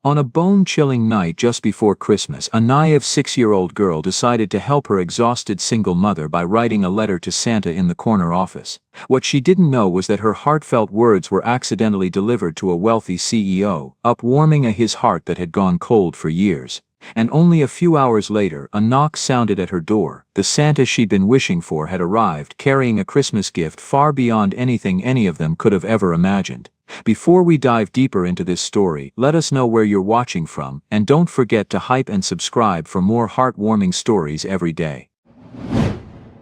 On a bone-chilling night just before Christmas, a naive 6-year-old girl decided to help her exhausted single mother by writing a letter to Santa in the corner office. What she didn't know was that her heartfelt words were accidentally delivered to a wealthy CEO, upwarming his heart that had gone cold for years. And only a few hours later, a knock sounded at her door. The Santa she'd been wishing for had arrived, carrying a Christmas gift far beyond anything any of them could have ever imagined. Before we dive deeper into this story, let us know where you're watching from, and don't forget to hype and subscribe for more heartwarming stories every day.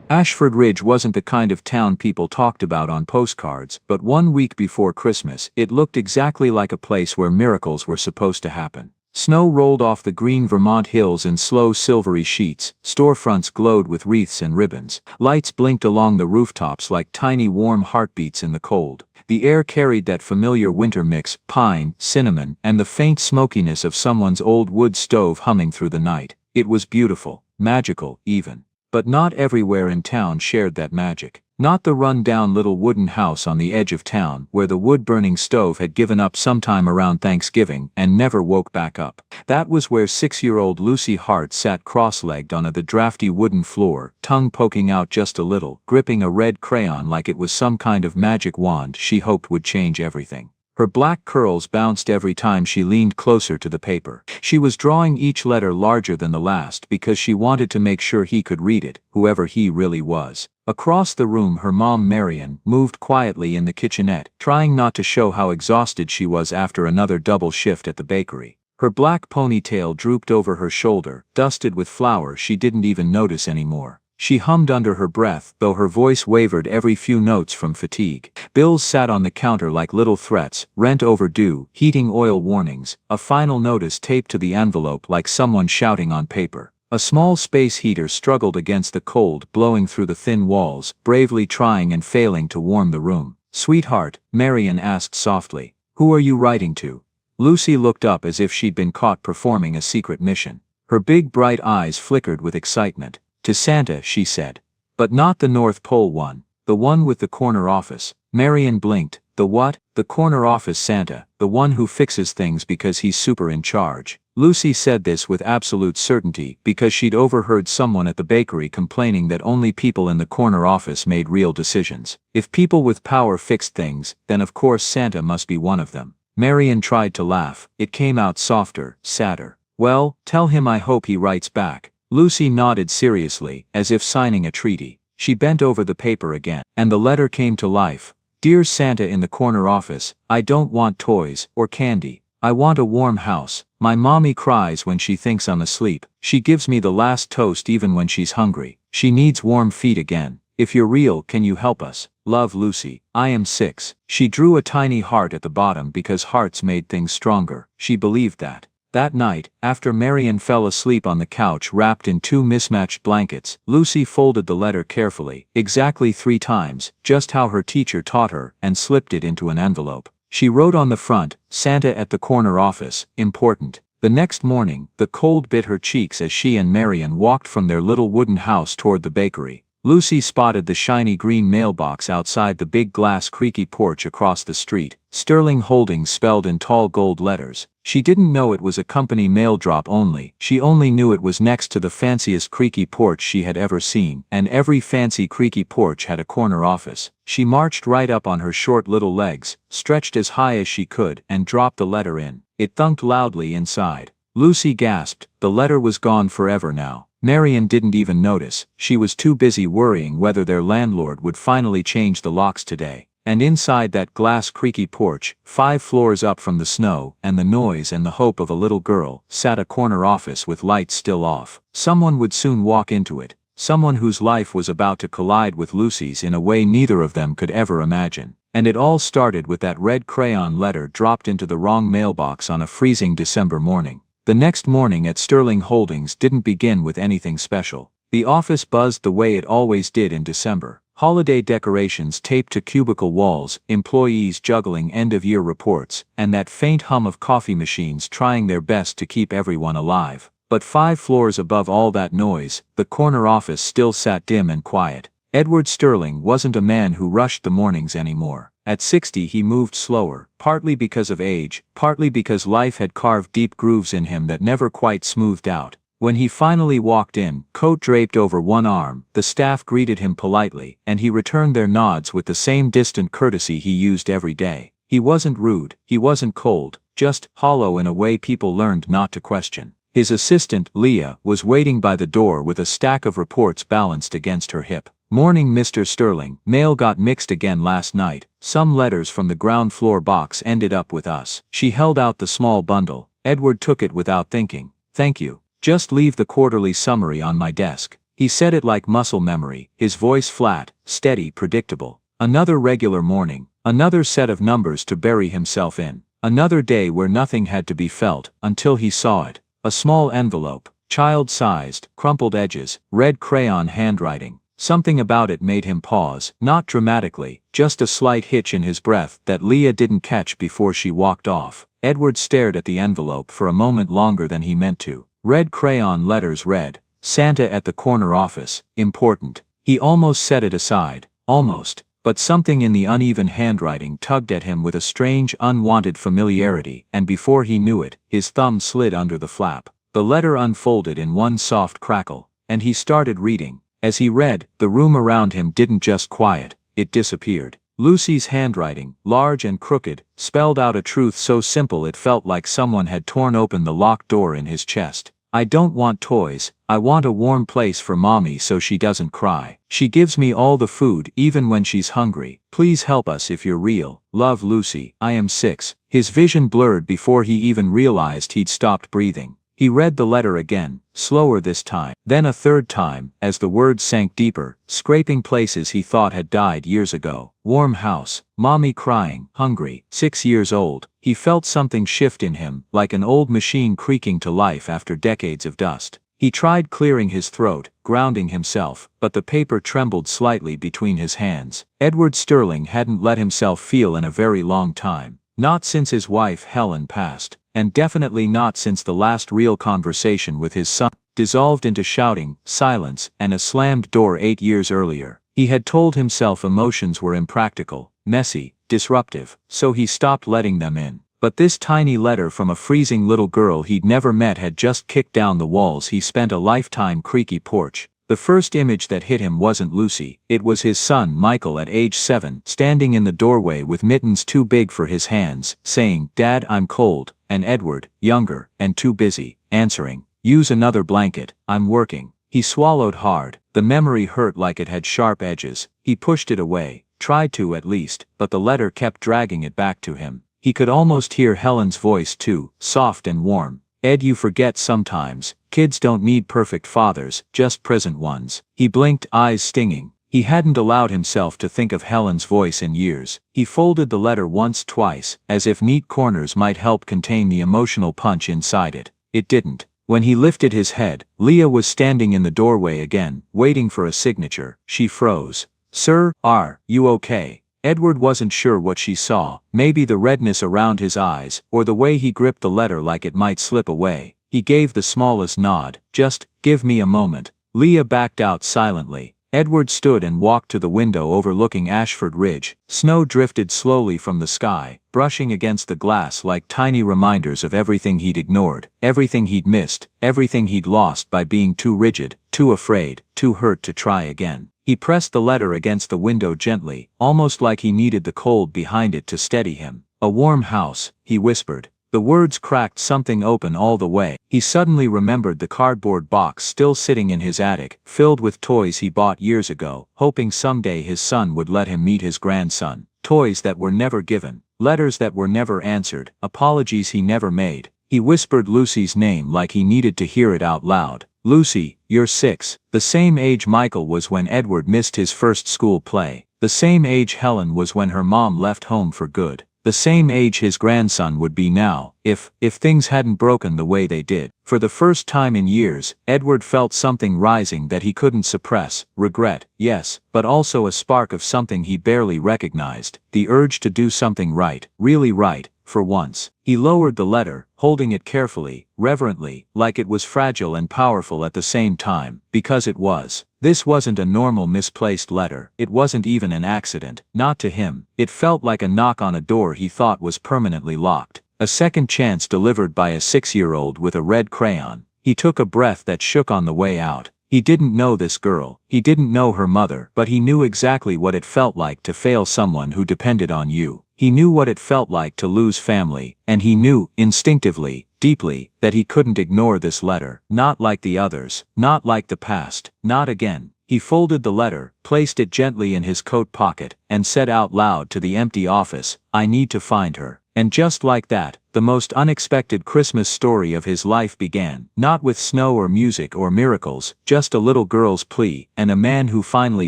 Ashford Ridge wasn't the kind of town people talked about on postcards, but 1 week before Christmas, it looked exactly like a place where miracles were supposed to happen. Snow rolled off the green Vermont hills in slow silvery sheets, storefronts glowed with wreaths and ribbons, lights blinked along the rooftops like tiny warm heartbeats in the cold. The air carried that familiar winter mix, pine, cinnamon, and the faint smokiness of someone's old wood stove humming through the night. It was beautiful, magical, even. But not everywhere in town shared that magic. Not the run-down little wooden house on the edge of town where the wood-burning stove had given up sometime around Thanksgiving and never woke back up. That was where 6-year-old Lucy Hart sat cross-legged on the drafty wooden floor, tongue poking out just a little, gripping a red crayon like it was some kind of magic wand she hoped would change everything. Her black curls bounced every time she leaned closer to the paper. She was drawing each letter larger than the last because she wanted to make sure he could read it, whoever he really was. Across the room, her mom Marion moved quietly in the kitchenette, trying not to show how exhausted she was after another double shift at the bakery. Her black ponytail drooped over her shoulder, dusted with flour she didn't even notice anymore. She hummed under her breath, though her voice wavered every few notes from fatigue. Bills sat on the counter like little threats: rent overdue, heating oil warnings, a final notice taped to the envelope like someone shouting on paper. A small space heater struggled against the cold, blowing through the thin walls, bravely trying and failing to warm the room. "Sweetheart," Marion asked softly, "who are you writing to?" Lucy looked up as if she'd been caught performing a secret mission. Her big bright eyes flickered with excitement. "To Santa," she said. "But not the North Pole one. The one with the corner office." Marion blinked. "The what?" "The corner office Santa, the one who fixes things because he's super in charge." Lucy said this with absolute certainty because she'd overheard someone at the bakery complaining that only people in the corner office made real decisions. If people with power fixed things, then of course Santa must be one of them. Marion tried to laugh. It came out softer, sadder. "Well, tell him I hope he writes back." Lucy nodded seriously, as if signing a treaty. She bent over the paper again, and the letter came to life. "Dear Santa in the corner office, I don't want toys or candy. I want a warm house. My mommy cries when she thinks I'm asleep. She gives me the last toast even when she's hungry. She needs warm feet again. If you're real, can you help us? Love, Lucy. I am 6. She drew a tiny heart at the bottom because hearts made things stronger. She believed that. That night, after Marion fell asleep on the couch wrapped in 2 mismatched blankets, Lucy folded the letter carefully, exactly 3 times, just how her teacher taught her, and slipped it into an envelope. She wrote on the front, "Santa at the corner office, important." The next morning, the cold bit her cheeks as she and Marion walked from their little wooden house toward the bakery. Lucy spotted the shiny green mailbox outside the big glass creaky porch across the street, Sterling Holdings spelled in tall gold letters. She didn't know it was a company mail drop only. She only knew it was next to the fanciest creaky porch she had ever seen, and every fancy creaky porch had a corner office. She marched right up on her short little legs, stretched as high as she could, and dropped the letter in. It thunked loudly inside. Lucy gasped. The letter was gone forever now. Marion didn't even notice. She was too busy worrying whether their landlord would finally change the locks today. And inside that glass creaky porch, 5 floors up from the snow and the noise and the hope of a little girl, sat a corner office with lights still off. Someone would soon walk into it. Someone whose life was about to collide with Lucy's in a way neither of them could ever imagine. And it all started with that red crayon letter dropped into the wrong mailbox on a freezing December morning. The next morning at Sterling Holdings didn't begin with anything special. The office buzzed the way it always did in December. Holiday decorations taped to cubicle walls, employees juggling end-of-year reports, and that faint hum of coffee machines trying their best to keep everyone alive. But 5 floors above all that noise, the corner office still sat dim and quiet. Edward Sterling wasn't a man who rushed the mornings anymore. At 60 he moved slower, partly because of age, partly because life had carved deep grooves in him that never quite smoothed out. When he finally walked in, coat draped over one arm, the staff greeted him politely, and he returned their nods with the same distant courtesy he used every day. He wasn't rude, he wasn't cold, just hollow in a way people learned not to question. His assistant, Leah, was waiting by the door with a stack of reports balanced against her hip. "Morning, Mr. Sterling. Mail got mixed again last night. Some letters from the ground floor box ended up with us." She held out the small bundle. Edward took it without thinking. "Thank you. Just leave the quarterly summary on my desk." He said it like muscle memory, his voice flat, steady, predictable. Another regular morning, another set of numbers to bury himself in. Another day where nothing had to be felt, until he saw it. A small envelope, child-sized, crumpled edges, red crayon handwriting. Something about it made him pause, not dramatically, just a slight hitch in his breath that Leah didn't catch before she walked off. Edward stared at the envelope for a moment longer than he meant to. Red crayon letters read, "Santa at the corner office, important." He almost set it aside, almost, but something in the uneven handwriting tugged at him with a strange, unwanted familiarity, and before he knew it, his thumb slid under the flap. The letter unfolded in one soft crackle, and he started reading. As he read, the room around him didn't just quiet, it disappeared. Lucy's handwriting, large and crooked, spelled out a truth so simple it felt like someone had torn open the locked door in his chest. "I don't want toys, I want a warm place for mommy so she doesn't cry. She gives me all the food even when she's hungry. Please help us if you're real. Love, Lucy. I am 6. His vision blurred before he even realized he'd stopped breathing. He read the letter again, slower this time, then a third time, as the words sank deeper, scraping places he thought had died years ago. Warm house, mommy crying, hungry, 6 years old. He felt something shift in him, like an old machine creaking to life after decades of dust. He tried clearing his throat, grounding himself, but the paper trembled slightly between his hands. Edward Sterling hadn't let himself feel in a very long time. Not since his wife Helen passed. And definitely not since the last real conversation with his son, dissolved into shouting, silence, and a slammed door 8 years earlier. He had told himself emotions were impractical, messy, disruptive, so he stopped letting them in. But this tiny letter from a freezing little girl he'd never met had just kicked down the walls he spent a lifetime creaky porch. The first image that hit him wasn't Lucy, it was his son Michael at age 7, standing in the doorway with mittens too big for his hands, saying, "Dad, I'm cold," and Edward, younger, and too busy, answering, "Use another blanket, I'm working." He swallowed hard, the memory hurt like it had sharp edges. He pushed it away, tried to at least, but the letter kept dragging it back to him. He could almost hear Helen's voice too, soft and warm. "Ed, you forget sometimes, kids don't need perfect fathers, just present ones." He blinked, eyes stinging. He hadn't allowed himself to think of Helen's voice in years. He folded the letter once, twice, as if neat corners might help contain the emotional punch inside it. It didn't. When he lifted his head, Leah was standing in the doorway again, waiting for a signature. She froze. "Sir, are you okay?" Edward wasn't sure what she saw, maybe the redness around his eyes, or the way he gripped the letter like it might slip away. He gave the smallest nod. "Just give me a moment." Leah backed out silently. Edward stood and walked to the window overlooking Ashford Ridge. Snow drifted slowly from the sky, brushing against the glass like tiny reminders of everything he'd ignored, everything he'd missed, everything he'd lost by being too rigid, too afraid, too hurt to try again. He pressed the letter against the window gently, almost like he needed the cold behind it to steady him. "A warm house," he whispered. The words cracked something open all the way. He suddenly remembered the cardboard box still sitting in his attic, filled with toys he bought years ago, hoping someday his son would let him meet his grandson. Toys that were never given, letters that were never answered, apologies he never made. He whispered Lucy's name like he needed to hear it out loud. "Lucy, you're 6. The same age Michael was when Edward missed his first school play. The same age Helen was when her mom left home for good. The same age his grandson would be now, if things hadn't broken the way they did." For the first time in years, Edward felt something rising that he couldn't suppress. Regret, yes, but also a spark of something he barely recognized. The urge to do something right, really right, for once. He lowered the letter, holding it carefully, reverently, like it was fragile and powerful at the same time, because it was. This wasn't a normal misplaced letter. It wasn't even an accident. Not to him. It felt like a knock on a door he thought was permanently locked. A second chance delivered by a 6-year-old with a red crayon. He took a breath that shook on the way out. He didn't know this girl. He didn't know her mother, but he knew exactly what it felt like to fail someone who depended on you. He knew what it felt like to lose family, and he knew, instinctively, deeply, that he couldn't ignore this letter. Not like the others, not like the past, not again. He folded the letter, placed it gently in his coat pocket, and said out loud to the empty office, "I need to find her." And just like that, the most unexpected Christmas story of his life began. Not with snow or music or miracles, just a little girl's plea, and a man who finally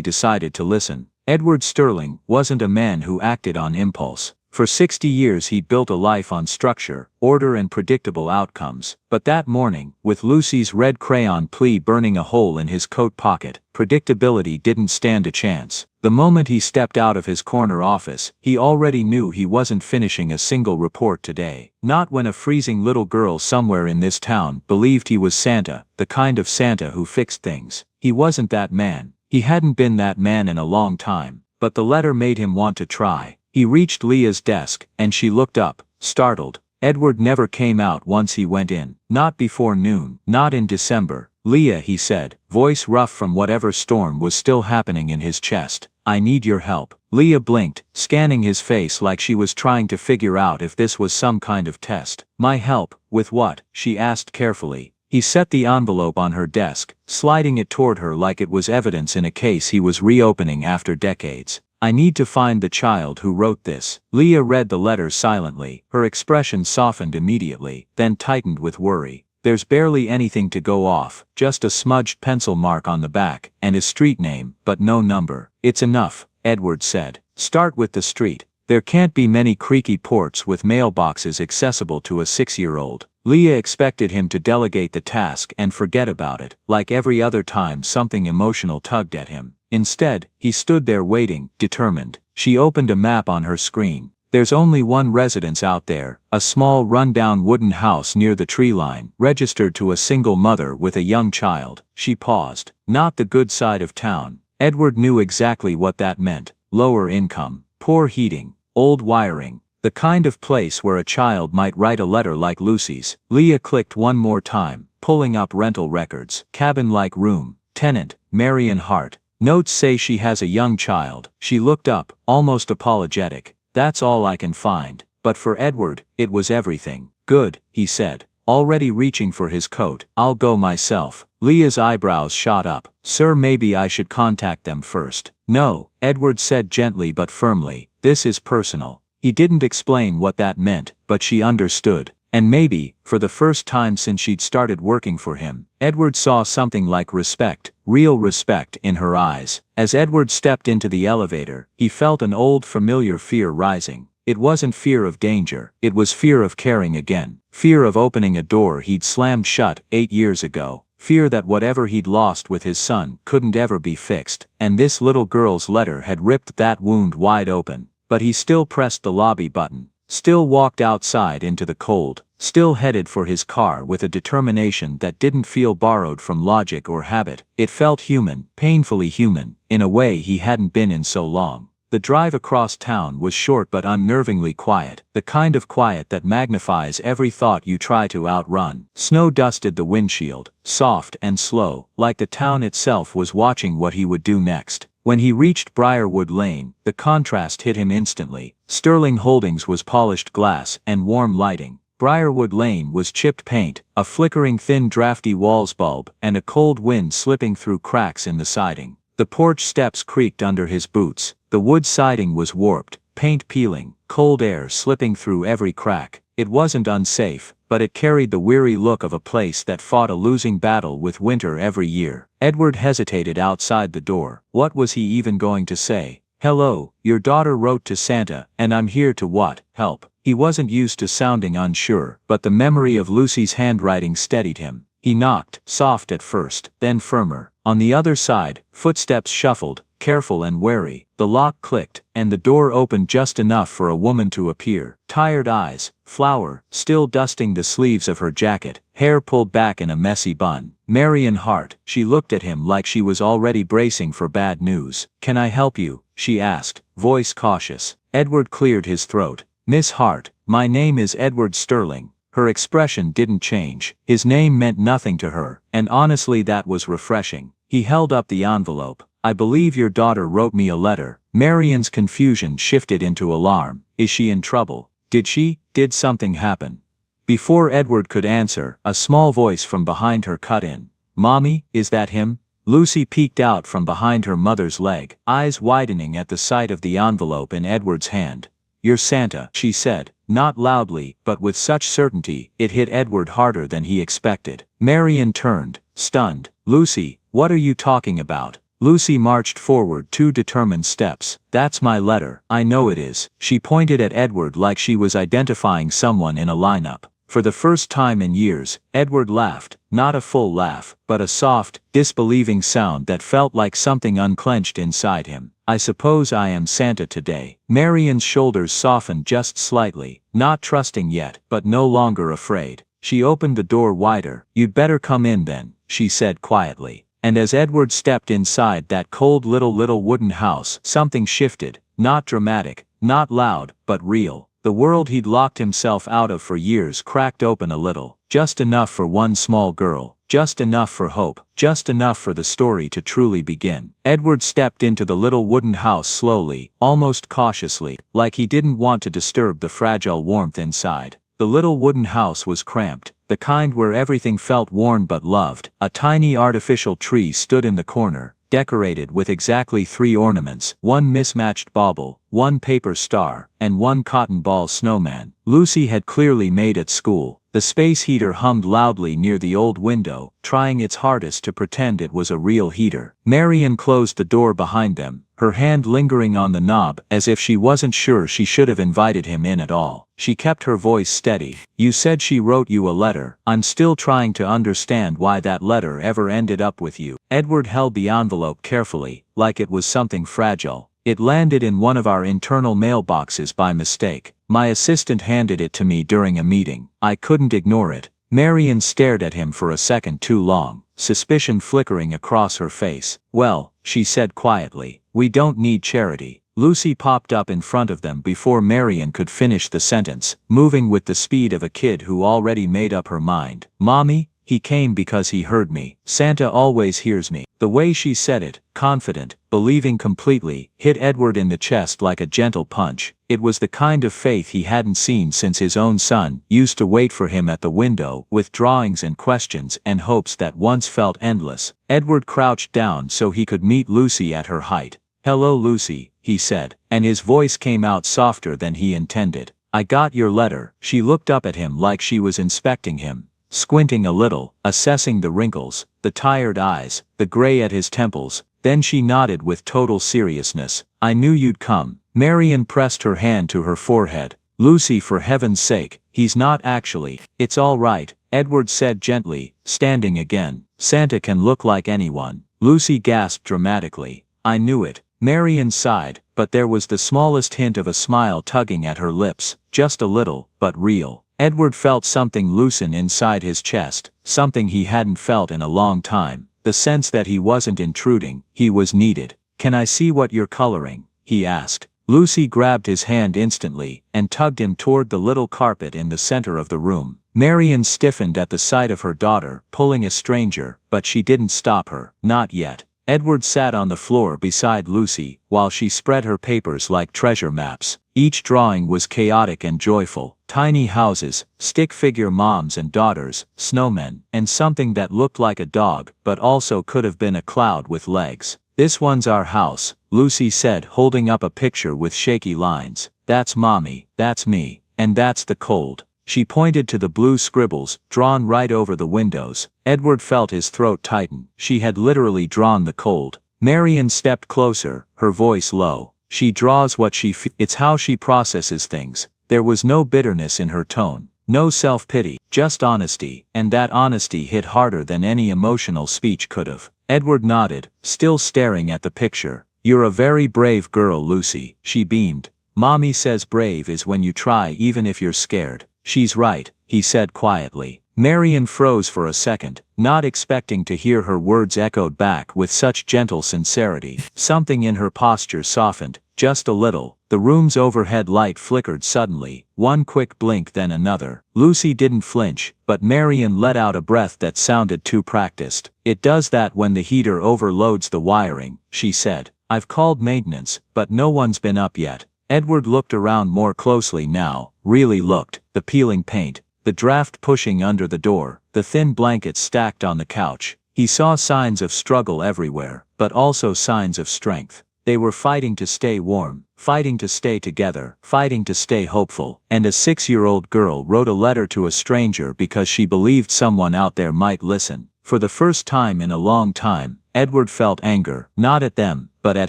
decided to listen. Edward Sterling wasn't a man who acted on impulse. For 60 years he'd built a life on structure, order and predictable outcomes. But that morning, with Lucy's red crayon plea burning a hole in his coat pocket, predictability didn't stand a chance. The moment he stepped out of his corner office, he already knew he wasn't finishing a single report today. Not when a freezing little girl somewhere in this town believed he was Santa, the kind of Santa who fixed things. He wasn't that man. He hadn't been that man in a long time. But the letter made him want to try. He reached Leah's desk, and she looked up, startled. Edward never came out once he went in. Not before noon. Not in December. "Leah," he said, voice rough from whatever storm was still happening in his chest. "I need your help." Leah blinked, scanning his face like she was trying to figure out if this was some kind of test. "My help? With what?" she asked carefully. He set the envelope on her desk, sliding it toward her like it was evidence in a case he was reopening after decades. "I need to find the child who wrote this." Leah read the letter silently. Her expression softened immediately, then tightened with worry. "There's barely anything to go off, just a smudged pencil mark on the back, and his street name, but no number." "It's enough," Edward said. "Start with the street. There can't be many creaky ports with mailboxes accessible to a 6-year-old. Leah expected him to delegate the task and forget about it, like every other time something emotional tugged at him. Instead, he stood there waiting, determined. She opened a map on her screen. "There's only one residence out there, a small run-down wooden house near the tree line, registered to a single mother with a young child." She paused. Not the good side of town. Edward knew exactly what that meant. Lower income, poor heating, old wiring. The kind of place where a child might write a letter like Lucy's. Leah clicked one more time, pulling up rental records. Cabin-like room. Tenant, Marion Hart. Notes say she has a young child. She looked up, almost apologetic. "That's all I can find." But for Edward, it was everything. "Good," he said, already reaching for his coat. "I'll go myself." Leah's eyebrows shot up. "Sir, maybe I should contact them first." "No," Edward said gently but firmly. "This is personal." He didn't explain what that meant, but she understood. And maybe, for the first time since she'd started working for him, Edward saw something like respect, real respect in her eyes. As Edward stepped into the elevator, he felt an old familiar fear rising. It wasn't fear of danger, it was fear of caring again. Fear of opening a door he'd slammed shut 8 years ago. Fear that whatever he'd lost with his son couldn't ever be fixed. And this little girl's letter had ripped that wound wide open. But he still pressed the lobby button. Still walked outside into the cold, still headed for his car with a determination that didn't feel borrowed from logic or habit. It felt human, painfully human, in a way he hadn't been in so long. The drive across town was short but unnervingly quiet, the kind of quiet that magnifies every thought you try to outrun. Snow dusted the windshield, soft and slow, like the town itself was watching what he would do next. When he reached Briarwood Lane, the contrast hit him instantly. Sterling Holdings was polished glass and warm lighting. Briarwood Lane was chipped paint, a flickering thin drafty walls bulb, and a cold wind slipping through cracks in the siding. The porch steps creaked under his boots. The wood siding was warped, paint peeling, cold air slipping through every crack. It wasn't unsafe, but it carried the weary look of a place that fought a losing battle with winter every year. Edward hesitated outside the door. What was he even going to say? "Hello, your daughter wrote to Santa, and I'm here to what? Help." He wasn't used to sounding unsure, but the memory of Lucy's handwriting steadied him. He knocked, soft at first, then firmer. On the other side, footsteps shuffled, careful and wary. The lock clicked, and the door opened just enough for a woman to appear. Tired eyes, flour, still dusting the sleeves of her jacket, hair pulled back in a messy bun. Marion Hart. She looked at him like she was already bracing for bad news. "Can I help you?" she asked, voice cautious. Edward cleared his throat. "Miss Hart, my name is Edward Sterling." Her expression didn't change. His name meant nothing to her, and honestly that was refreshing. He held up the envelope. "I believe your daughter wrote me a letter." Marion's confusion shifted into alarm. "Is she in trouble? Did something happen?" Before Edward could answer, a small voice from behind her cut in. "Mommy, is that him?" Lucy peeked out from behind her mother's leg, eyes widening at the sight of the envelope in Edward's hand. "You're Santa," she said, not loudly, but with such certainty, it hit Edward harder than he expected. Marion turned, stunned. "Lucy, what are you talking about?" Lucy marched forward 2 determined steps. "That's my letter." "I know it is." She pointed at Edward like she was identifying someone in a lineup. For the first time in years, Edward laughed, not a full laugh, but a soft, disbelieving sound that felt like something unclenched inside him. "I suppose I am Santa today." Marion's shoulders softened just slightly, not trusting yet, but no longer afraid. She opened the door wider. "You'd better come in then," she said quietly. And as Edward stepped inside that cold little wooden house, something shifted, not dramatic, not loud, but real. The world he'd locked himself out of for years cracked open a little, just enough for one small girl, just enough for hope, just enough for the story to truly begin. Edward stepped into the little wooden house slowly, almost cautiously, like he didn't want to disturb the fragile warmth inside. The little wooden house was cramped, the kind where everything felt worn but loved. A tiny artificial tree stood in the corner, decorated with exactly 3 ornaments, 1 mismatched bauble, 1 paper star, and 1 cotton ball snowman. Lucy had clearly made at school. The space heater hummed loudly near the old window, trying its hardest to pretend it was a real heater. Marion closed the door behind them, her hand lingering on the knob as if she wasn't sure she should have invited him in at all. She kept her voice steady. "You said she wrote you a letter. I'm still trying to understand why that letter ever ended up with you." Edward held the envelope carefully, like it was something fragile. "It landed in one of our internal mailboxes by mistake. My assistant handed it to me during a meeting. I couldn't ignore it." Marion stared at him for a second too long, suspicion flickering across her face. "Well," she said quietly, "we don't need charity." Lucy popped up in front of them before Marion could finish the sentence, moving with the speed of a kid who already made up her mind. "Mommy, he came because he heard me. Santa always hears me." The way she said it, confident, believing completely, hit Edward in the chest like a gentle punch. It was the kind of faith he hadn't seen since his own son used to wait for him at the window with drawings and questions and hopes that once felt endless. Edward crouched down so he could meet Lucy at her height. "Hello Lucy," he said, and his voice came out softer than he intended. "I got your letter." She looked up at him like she was inspecting him, squinting a little, assessing the wrinkles, the tired eyes, the gray at his temples. Then she nodded with total seriousness. "I knew you'd come." Marion pressed her hand to her forehead. "Lucy, for heaven's sake, he's not actually." "It's all right," Edward said gently, standing again. "Santa can look like anyone." Lucy gasped dramatically. "I knew it." Marion sighed, but there was the smallest hint of a smile tugging at her lips, just a little, but real. Edward felt something loosen inside his chest, something he hadn't felt in a long time, the sense that he wasn't intruding, he was needed. "Can I see what you're coloring?" he asked. Lucy grabbed his hand instantly, and tugged him toward the little carpet in the center of the room. Marion stiffened at the sight of her daughter pulling a stranger, but she didn't stop her, not yet. Edward sat on the floor beside Lucy, while she spread her papers like treasure maps. Each drawing was chaotic and joyful. Tiny houses, stick figure moms and daughters, snowmen, and something that looked like a dog, but also could have been a cloud with legs. "This one's our house," Lucy said, holding up a picture with shaky lines. "That's Mommy, that's me, and that's the cold." She pointed to the blue scribbles, drawn right over the windows. Edward felt his throat tighten. She had literally drawn the cold. Marion stepped closer, her voice low. "She draws what she feels. It's how she processes things." There was no bitterness in her tone, no self-pity, just honesty, and that honesty hit harder than any emotional speech could have. Edward nodded, still staring at the picture. "You're a very brave girl, Lucy," she beamed. "Mommy says brave is when you try even if you're scared." "She's right," he said quietly. Marian froze for a second, not expecting to hear her words echoed back with such gentle sincerity. Something in her posture softened, just a little. The room's overhead light flickered suddenly, one quick blink then another. Lucy didn't flinch, but Marian let out a breath that sounded too practiced. "It does that when the heater overloads the wiring," she said. "I've called maintenance, but no one's been up yet." Edward looked around more closely now, really looked. The peeling paint, the draft pushing under the door, the thin blankets stacked on the couch. He saw signs of struggle everywhere, but also signs of strength. They were fighting to stay warm, fighting to stay together, fighting to stay hopeful. And a 6-year-old girl wrote a letter to a stranger because she believed someone out there might listen. For the first time in a long time, Edward felt anger, not at them, but at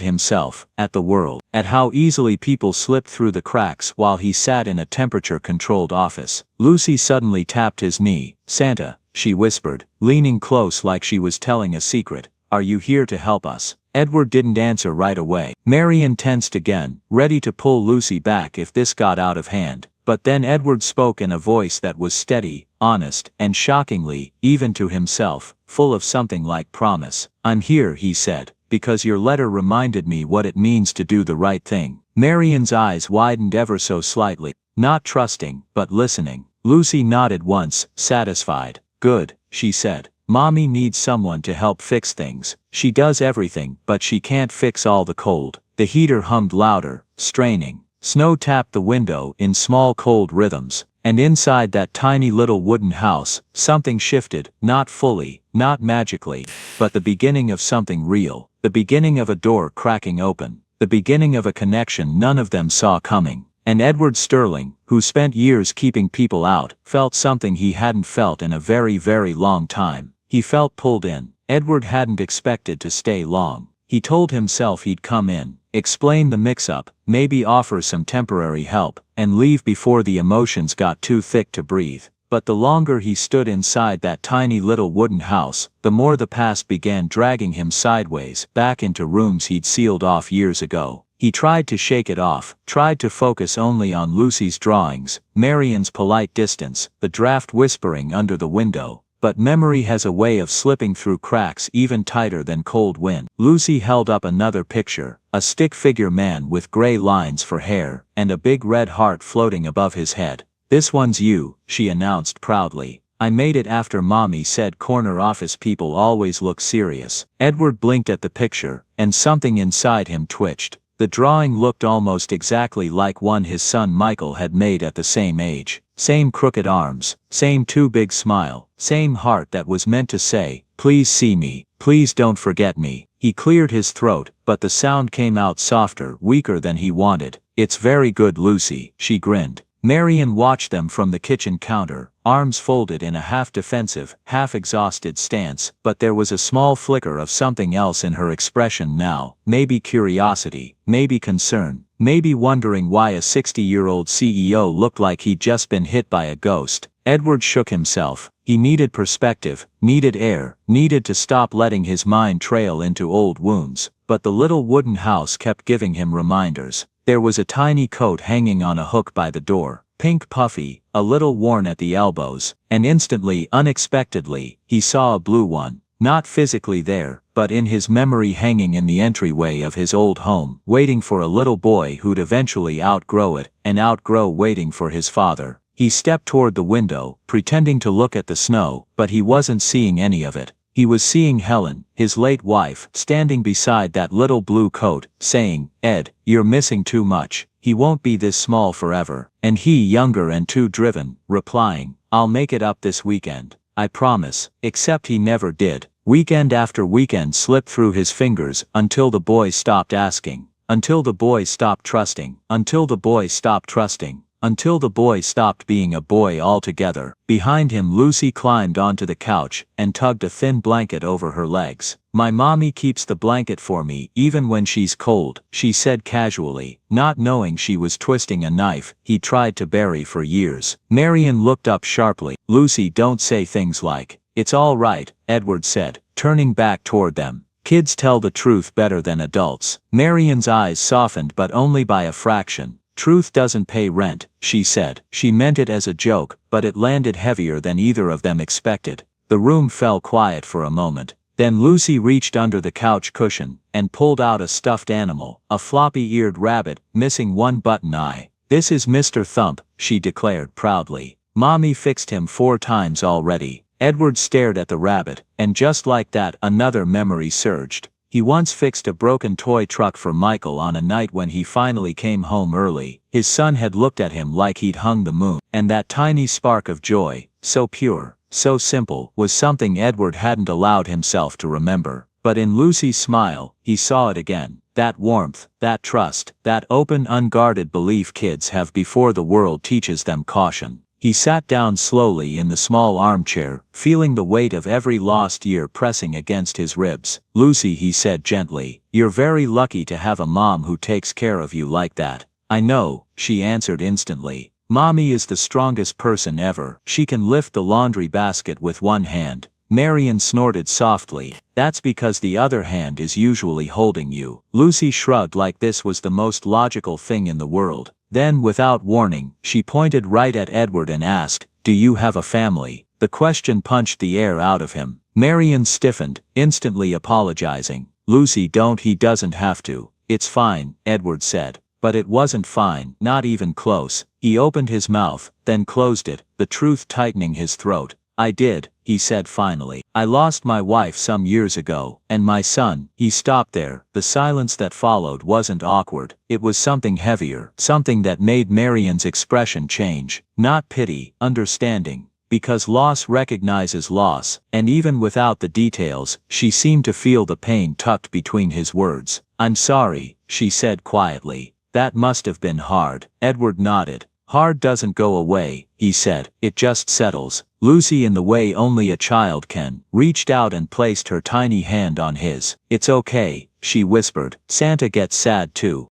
himself, at the world, at how easily people slipped through the cracks while he sat in a temperature-controlled office. Lucy suddenly tapped his knee. "Santa," she whispered, leaning close like she was telling a secret, "are you here to help us?" Edward didn't answer right away. Marian tensed again, ready to pull Lucy back if this got out of hand. But then Edward spoke in a voice that was steady, honest, and shockingly, even to himself, full of something like promise. "I'm here," he said, "because your letter reminded me what it means to do the right thing." Marian's eyes widened ever so slightly, not trusting, but listening. Lucy nodded once, satisfied. "Good," she said. "Mommy needs someone to help fix things. She does everything, but she can't fix all the cold." The heater hummed louder, straining. Snow tapped the window in small cold rhythms, and inside that tiny little wooden house, something shifted, not fully, not magically, but the beginning of something real, the beginning of a door cracking open, the beginning of a connection none of them saw coming. And Edward Sterling, who spent years keeping people out, felt something he hadn't felt in a very, very long time. He felt pulled in. Edward hadn't expected to stay long. He told himself he'd come in, explain the mix-up, maybe offer some temporary help, and leave before the emotions got too thick to breathe. But the longer he stood inside that tiny little wooden house, the more the past began dragging him sideways, back into rooms he'd sealed off years ago. He tried to shake it off, tried to focus only on Lucy's drawings, Marian's polite distance, the draft whispering under the window. But memory has a way of slipping through cracks even tighter than cold wind. Lucy held up another picture, a stick-figure man with gray lines for hair, and a big red heart floating above his head. "This one's you," she announced proudly. "I made it after Mommy said corner office people always look serious." Edward blinked at the picture, and something inside him twitched. The drawing looked almost exactly like one his son Michael had made at the same age. Same crooked arms, same too big smile, same heart that was meant to say, "Please see me, please don't forget me." He cleared his throat, but the sound came out softer, weaker than he wanted. "It's very good, Lucy," she grinned. Marian watched them from the kitchen counter, arms folded in a half-defensive, half-exhausted stance, but there was a small flicker of something else in her expression now, maybe curiosity, maybe concern, maybe wondering why a 60-year-old CEO looked like he'd just been hit by a ghost. Edward shook himself. He needed perspective, needed air, needed to stop letting his mind trail into old wounds, but the little wooden house kept giving him reminders. There was a tiny coat hanging on a hook by the door, pink puffy, a little worn at the elbows, and instantly, unexpectedly, he saw a blue one, not physically there, but in his memory hanging in the entryway of his old home, waiting for a little boy who'd eventually outgrow it, and outgrow waiting for his father. He stepped toward the window, pretending to look at the snow, but he wasn't seeing any of it. He was seeing Helen, his late wife, standing beside that little blue coat, saying, "Ed, you're missing too much. He won't be this small forever." And he, younger and too driven, replying, "I'll make it up this weekend. I promise." Except he never did. Weekend after weekend slipped through his fingers until the boy stopped asking, until the boy stopped trusting, until the boy stopped trusting. Until the boy stopped being a boy altogether. Behind him, Lucy climbed onto the couch and tugged a thin blanket over her legs. "My mommy keeps the blanket for me even when she's cold," she said casually, not knowing she was twisting a knife he tried to bury for years. Marian looked up sharply. "Lucy, don't say things like, 'It's all right,'" Edward said, turning back toward them. Kids tell the truth better than adults. Marian's eyes softened, but only by a fraction. Truth doesn't pay rent, she said. She meant it as a joke, but it landed heavier than either of them expected. The room fell quiet for a moment. Then Lucy reached under the couch cushion and pulled out a stuffed animal, a floppy-eared rabbit, missing one button eye. "This is Mr. Thump," she declared proudly. "Mommy fixed him 4 times already." Edward stared at the rabbit, and just like that, another memory surged. He once fixed a broken toy truck for Michael on a night when he finally came home early. His son had looked at him like he'd hung the moon, and that tiny spark of joy, so pure, so simple, was something Edward hadn't allowed himself to remember. But in Lucy's smile, he saw it again. That warmth, that trust, that open, unguarded belief kids have before the world teaches them caution. He sat down slowly in the small armchair, feeling the weight of every lost year pressing against his ribs. "Lucy," he said gently, "you're very lucky to have a mom who takes care of you like that." "I know," she answered instantly. "Mommy is the strongest person ever. She can lift the laundry basket with one hand." Marian snorted softly. "That's because the other hand is usually holding you." Lucy shrugged like this was the most logical thing in the world. Then, without warning, she pointed right at Edward and asked, "Do you have a family?" The question punched the air out of him. Marian stiffened, instantly apologizing. "Lucy, he doesn't have to. It's fine," Edward said. But it wasn't fine, not even close. He opened his mouth, then closed it, the truth tightening his throat. "I did," he said finally. "I lost my wife some years ago, and my son." He stopped there. The silence that followed wasn't awkward. It was something heavier, something that made Marian's expression change. Not pity, understanding. Because loss recognizes loss, and even without the details, she seemed to feel the pain tucked between his words. "I'm sorry," she said quietly. "That must have been hard." Edward nodded. "Hard doesn't go away," he said. "It just settles." Lucy, in the way only a child can, reached out and placed her tiny hand on his. "It's okay," she whispered. "Santa gets sad too."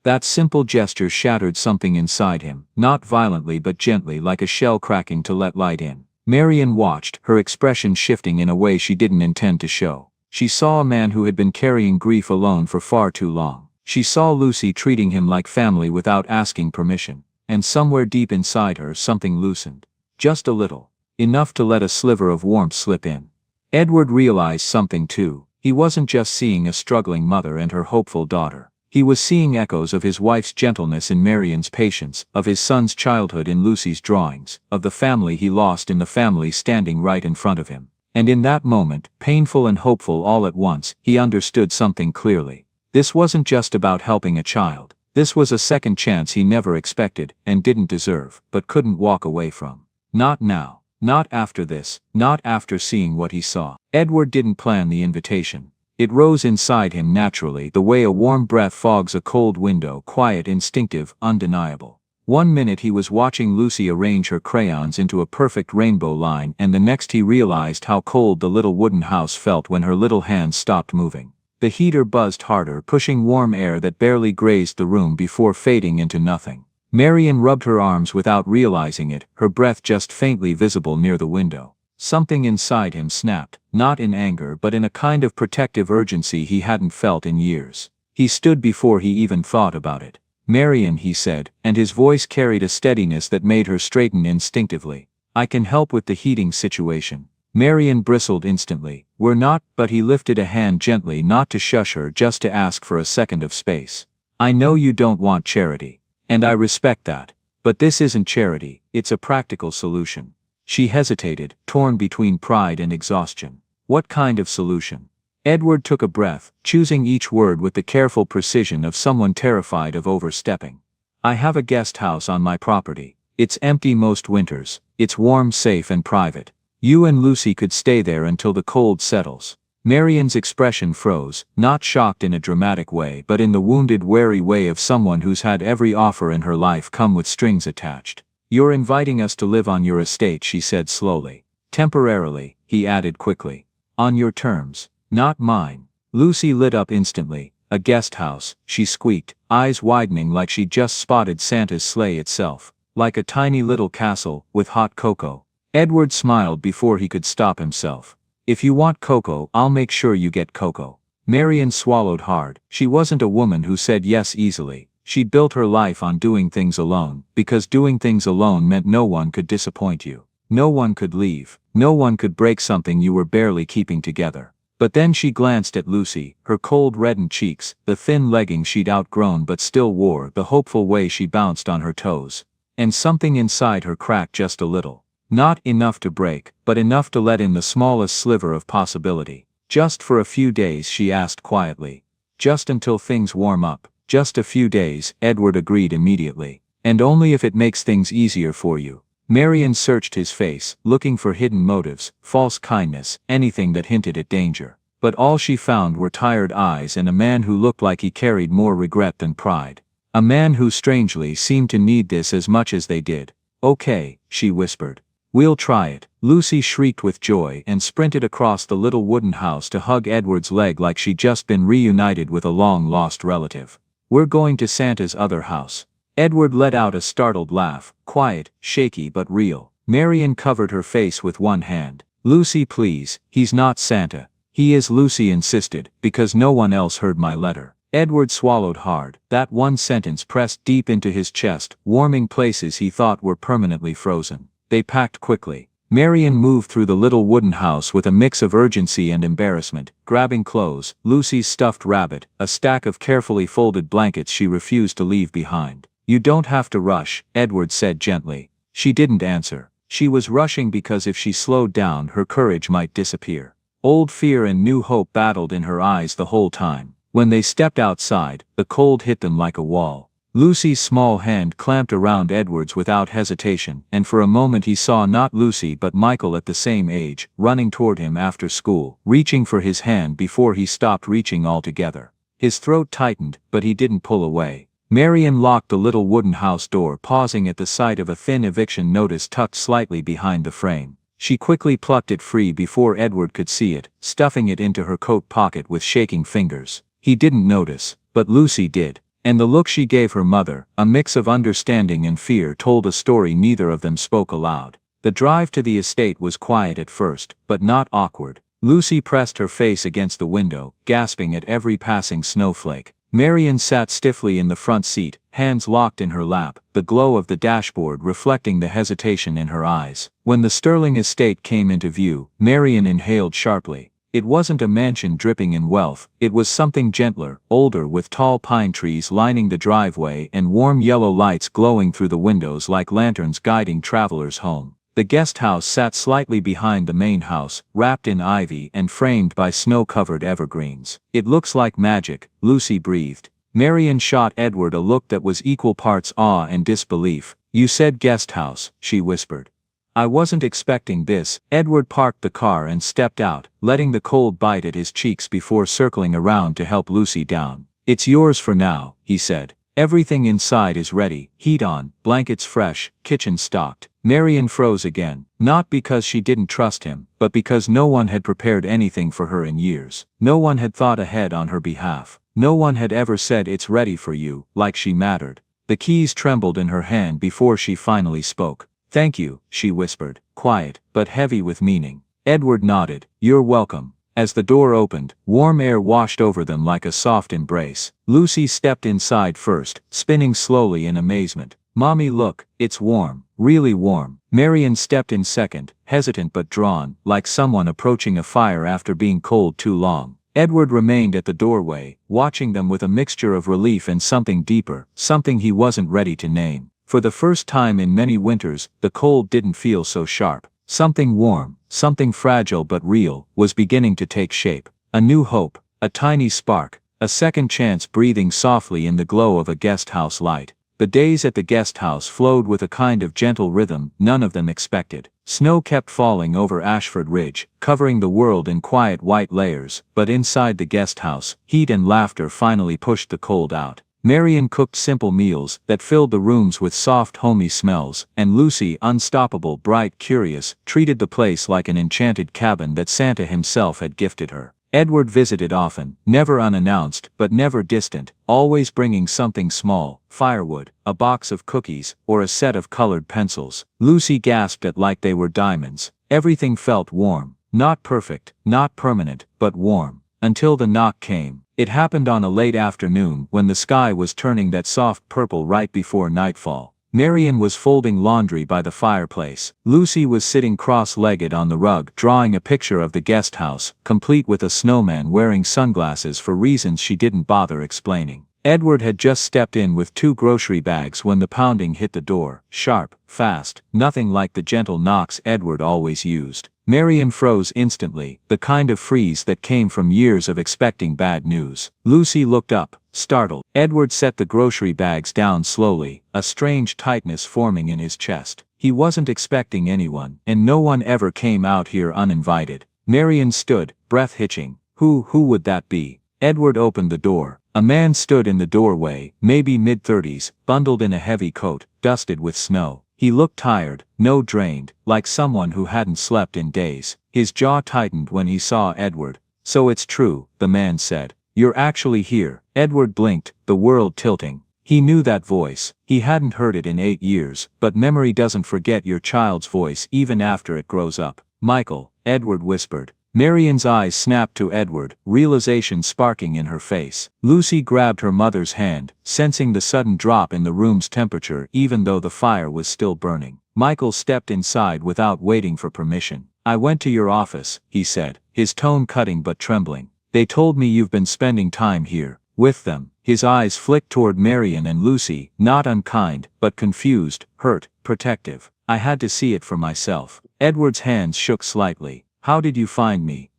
That simple gesture shattered something inside him, not violently but gently, like a shell cracking to let light in. Marian watched, her expression shifting in a way she didn't intend to show. She saw a man who had been carrying grief alone for far too long. She saw Lucy treating him like family without asking permission. And somewhere deep inside her something loosened. Just a little. Enough to let a sliver of warmth slip in. Edward realized something too. He wasn't just seeing a struggling mother and her hopeful daughter. He was seeing echoes of his wife's gentleness in Marian's patience, of his son's childhood in Lucy's drawings, of the family he lost in the family standing right in front of him. And in that moment, painful and hopeful all at once, he understood something clearly. This wasn't just about helping a child. This was a second chance he never expected, and didn't deserve, but couldn't walk away from. Not now. Not after this. Not after seeing what he saw. Edward didn't plan the invitation. It rose inside him naturally, the way a warm breath fogs a cold window, quiet, instinctive, undeniable. One minute he was watching Lucy arrange her crayons into a perfect rainbow line, and the next he realized how cold the little wooden house felt when her little hands stopped moving. The heater buzzed harder, pushing warm air that barely grazed the room before fading into nothing. Marian rubbed her arms without realizing it, her breath just faintly visible near the window. Something inside him snapped, not in anger but in a kind of protective urgency he hadn't felt in years. He stood before he even thought about it. "Marian," he said, and his voice carried a steadiness that made her straighten instinctively. "I can help with the heating situation." Marian bristled instantly. "We're not," but he lifted a hand gently, not to shush her, just to ask for a second of space. "I know you don't want charity. And I respect that. But this isn't charity, it's a practical solution." She hesitated, torn between pride and exhaustion. What kind of solution? Edward took a breath, choosing each word with the careful precision of someone terrified of overstepping. "I have a guest house on my property. It's empty most winters. It's warm, safe and private. You and Lucy could stay there until the cold settles." Marian's expression froze, not shocked in a dramatic way but in the wounded, wary way of someone who's had every offer in her life come with strings attached. "You're inviting us to live on your estate," she said slowly. "Temporarily," he added quickly. "On your terms, not mine." Lucy lit up instantly. "A guest house," she squeaked, eyes widening like she'd just spotted Santa's sleigh itself. "Like a tiny little castle, with hot cocoa." Edward smiled before he could stop himself. "If you want cocoa, I'll make sure you get cocoa." Marian swallowed hard. She wasn't a woman who said yes easily. She'd built her life on doing things alone, because doing things alone meant no one could disappoint you. No one could leave. No one could break something you were barely keeping together. But then she glanced at Lucy, her cold reddened cheeks, the thin leggings she'd outgrown but still wore, the hopeful way she bounced on her toes. And something inside her cracked just a little. Not enough to break, but enough to let in the smallest sliver of possibility. Just for a few days, she asked quietly. Just until things warm up. Just a few days, Edward agreed immediately. And only if it makes things easier for you. Marian searched his face, looking for hidden motives, false kindness, anything that hinted at danger. But all she found were tired eyes and a man who looked like he carried more regret than pride. A man who strangely seemed to need this as much as they did. "Okay," she whispered. "We'll try it." Lucy shrieked with joy and sprinted across the little wooden house to hug Edward's leg like she'd just been reunited with a long-lost relative. "We're going to Santa's other house." Edward let out a startled laugh, quiet, shaky but real. Marian covered her face with one hand. "Lucy, please, he's not Santa." "He is," Lucy insisted, "because no one else heard my letter." Edward swallowed hard. That one sentence pressed deep into his chest, warming places he thought were permanently frozen. They packed quickly. Marian moved through the little wooden house with a mix of urgency and embarrassment, grabbing clothes, Lucy's stuffed rabbit, a stack of carefully folded blankets she refused to leave behind. "You don't have to rush," Edward said gently. She didn't answer. She was rushing because if she slowed down, her courage might disappear. Old fear and new hope battled in her eyes the whole time. When they stepped outside, the cold hit them like a wall. Lucy's small hand clamped around Edward's without hesitation, and for a moment he saw not Lucy but Michael at the same age, running toward him after school, reaching for his hand before he stopped reaching altogether. His throat tightened, but he didn't pull away. Marian locked the little wooden house door, pausing at the sight of a thin eviction notice tucked slightly behind the frame. She quickly plucked it free before Edward could see it, stuffing it into her coat pocket with shaking fingers. He didn't notice, but Lucy did. And the look she gave her mother, a mix of understanding and fear, told a story neither of them spoke aloud. The drive to the estate was quiet at first, but not awkward. Lucy pressed her face against the window, gasping at every passing snowflake. Marian sat stiffly in the front seat, hands locked in her lap, the glow of the dashboard reflecting the hesitation in her eyes. When the Sterling estate came into view, Marian inhaled sharply. It wasn't a mansion dripping in wealth, it was something gentler, older, with tall pine trees lining the driveway and warm yellow lights glowing through the windows like lanterns guiding travelers home. The guest house sat slightly behind the main house, wrapped in ivy and framed by snow-covered evergreens. "It looks like magic," Lucy breathed. Marian shot Edward a look that was equal parts awe and disbelief. "You said guest house," she whispered. "I wasn't expecting this." Edward parked the car and stepped out, letting the cold bite at his cheeks before circling around to help Lucy down. "It's yours for now," he said. "Everything inside is ready, heat on, blankets fresh, kitchen stocked." Marian froze again, not because she didn't trust him, but because no one had prepared anything for her in years. No one had thought ahead on her behalf. No one had ever said "it's ready for you," like she mattered. The keys trembled in her hand before she finally spoke. "Thank you," she whispered, quiet, but heavy with meaning. Edward nodded. "You're welcome." As the door opened, warm air washed over them like a soft embrace. Lucy stepped inside first, spinning slowly in amazement. "Mommy, look, it's warm, really warm." Marian stepped in second, hesitant but drawn, like someone approaching a fire after being cold too long. Edward remained at the doorway, watching them with a mixture of relief and something deeper, something he wasn't ready to name. For the first time in many winters, the cold didn't feel so sharp. Something warm, something fragile but real, was beginning to take shape. A new hope, a tiny spark, a second chance breathing softly in the glow of a guest house light. The days at the guest house flowed with a kind of gentle rhythm none of them expected. Snow kept falling over Ashford Ridge, covering the world in quiet white layers, but inside the guest house, heat and laughter finally pushed the cold out. Marian cooked simple meals that filled the rooms with soft homey smells, and Lucy, unstoppable, bright, curious, treated the place like an enchanted cabin that Santa himself had gifted her. Edward visited often, never unannounced but never distant, always bringing something small, firewood, a box of cookies, or a set of colored pencils. Lucy gasped at like they were diamonds. Everything felt warm, not perfect, not permanent, but warm. until the knock came. It happened on a late afternoon when the sky was turning that soft purple right before nightfall. Marian was folding laundry by the fireplace. Lucy was sitting cross-legged on the rug drawing a picture of the guest house, complete with a snowman wearing sunglasses for reasons she didn't bother explaining. Edward had just stepped in with 2 grocery bags when the pounding hit the door, sharp, fast, nothing like the gentle knocks Edward always used. Marian froze instantly, the kind of freeze that came from years of expecting bad news. Lucy looked up, startled. Edward set the grocery bags down slowly, a strange tightness forming in his chest. He wasn't expecting anyone, and no one ever came out here uninvited. Marian stood, breath hitching. Who would that be? Edward opened the door. A man stood in the doorway, maybe mid-30s, bundled in a heavy coat, dusted with snow. He looked tired, drained, like someone who hadn't slept in days. His jaw tightened when he saw Edward. "So it's true," the man said. "You're actually here." Edward blinked, the world tilting. He knew that voice. He hadn't heard it in 8 years, but memory doesn't forget your child's voice even after it grows up. "Michael," Edward whispered. Marian's eyes snapped to Edward, realization sparking in her face. Lucy grabbed her mother's hand, sensing the sudden drop in the room's temperature even though the fire was still burning. Michael stepped inside without waiting for permission. "I went to your office," he said, his tone cutting but trembling. "They told me you've been spending time here, with them." His eyes flicked toward Marian and Lucy, not unkind, but confused, hurt, protective. "I had to see it for myself." Edward's hands shook slightly. "How did you find me?"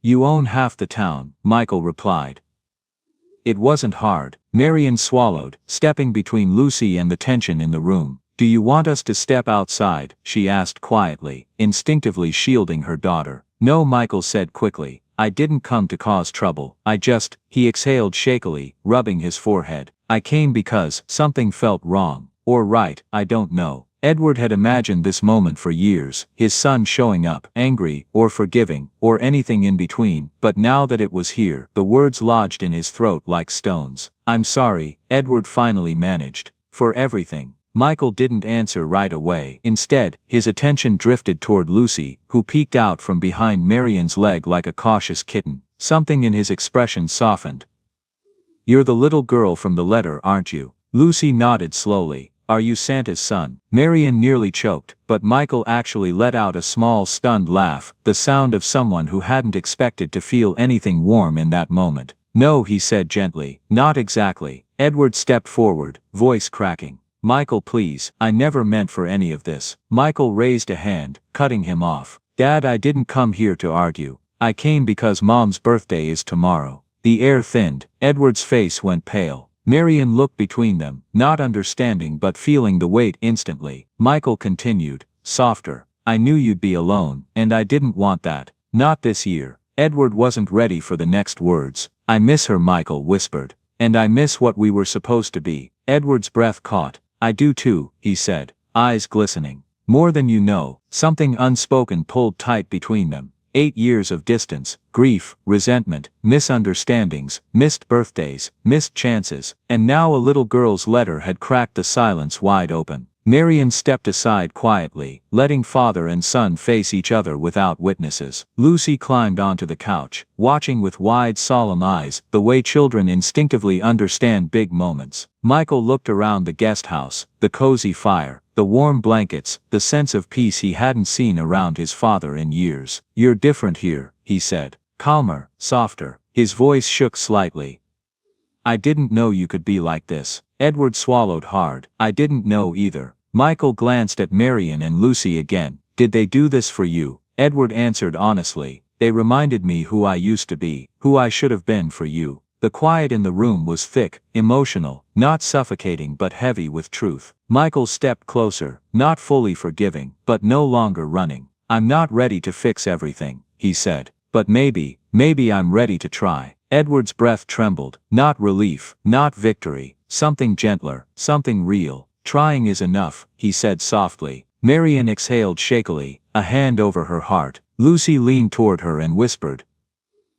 "You own half the town," Michael replied. It wasn't hard. Marian swallowed, stepping between Lucy and the tension in the room. "Do you want us to step outside?" she asked quietly, instinctively shielding her daughter. "No," Michael said quickly. "I didn't come to cause trouble. He exhaled shakily, rubbing his forehead. "I came because something felt wrong. Or right, I don't know." Edward had imagined this moment for years, his son showing up, angry, or forgiving, or anything in between, but now that it was here, the words lodged in his throat like stones. "I'm sorry," Edward finally managed. "For everything." Michael didn't answer right away. Instead, his attention drifted toward Lucy, who peeked out from behind Marian's leg like a cautious kitten. Something in his expression softened. "You're the little girl from the letter, aren't you?" Lucy nodded slowly. "Are you Santa's son?" Marian nearly choked, but Michael actually let out a small stunned laugh, the sound of someone who hadn't expected to feel anything warm in that moment. "No," he said gently, "not exactly." Edward stepped forward, voice cracking. "Michael, please, I never meant for any of this." Michael raised a hand, cutting him off. "Dad, I didn't come here to argue. I came because Mom's birthday is tomorrow." The air thinned. Edward's face went pale. Marian looked between them, not understanding but feeling the weight instantly. Michael continued, softer. "I knew you'd be alone, and I didn't want that. Not this year." Edward wasn't ready for the next words. "I miss her," Michael whispered. "And I miss what we were supposed to be." Edward's breath caught. "I do too," he said, eyes glistening. "More than you know." Something unspoken pulled tight between them. 8 years of distance, grief, resentment, misunderstandings, missed birthdays, missed chances, and now a little girl's letter had cracked the silence wide open. Marian stepped aside quietly, letting father and son face each other without witnesses. Lucy climbed onto the couch, watching with wide solemn eyes, the way children instinctively understand big moments. Michael looked around the guest house, the cozy fire, the warm blankets, the sense of peace he hadn't seen around his father in years. "You're different here," he said. Calmer, softer. His voice shook slightly. "I didn't know you could be like this." Edward swallowed hard. "I didn't know either." Michael glanced at Marian and Lucy again. "Did they do this for you?" Edward answered honestly. "They reminded me who I used to be, who I should have been for you." The quiet in the room was thick, emotional, not suffocating but heavy with truth. Michael stepped closer, not fully forgiving, but no longer running. "I'm not ready to fix everything," he said. "But maybe I'm ready to try." Edward's breath trembled, not relief, not victory, something gentler, something real. "Trying is enough," he said softly. Marian exhaled shakily, a hand over her heart. Lucy leaned toward her and whispered,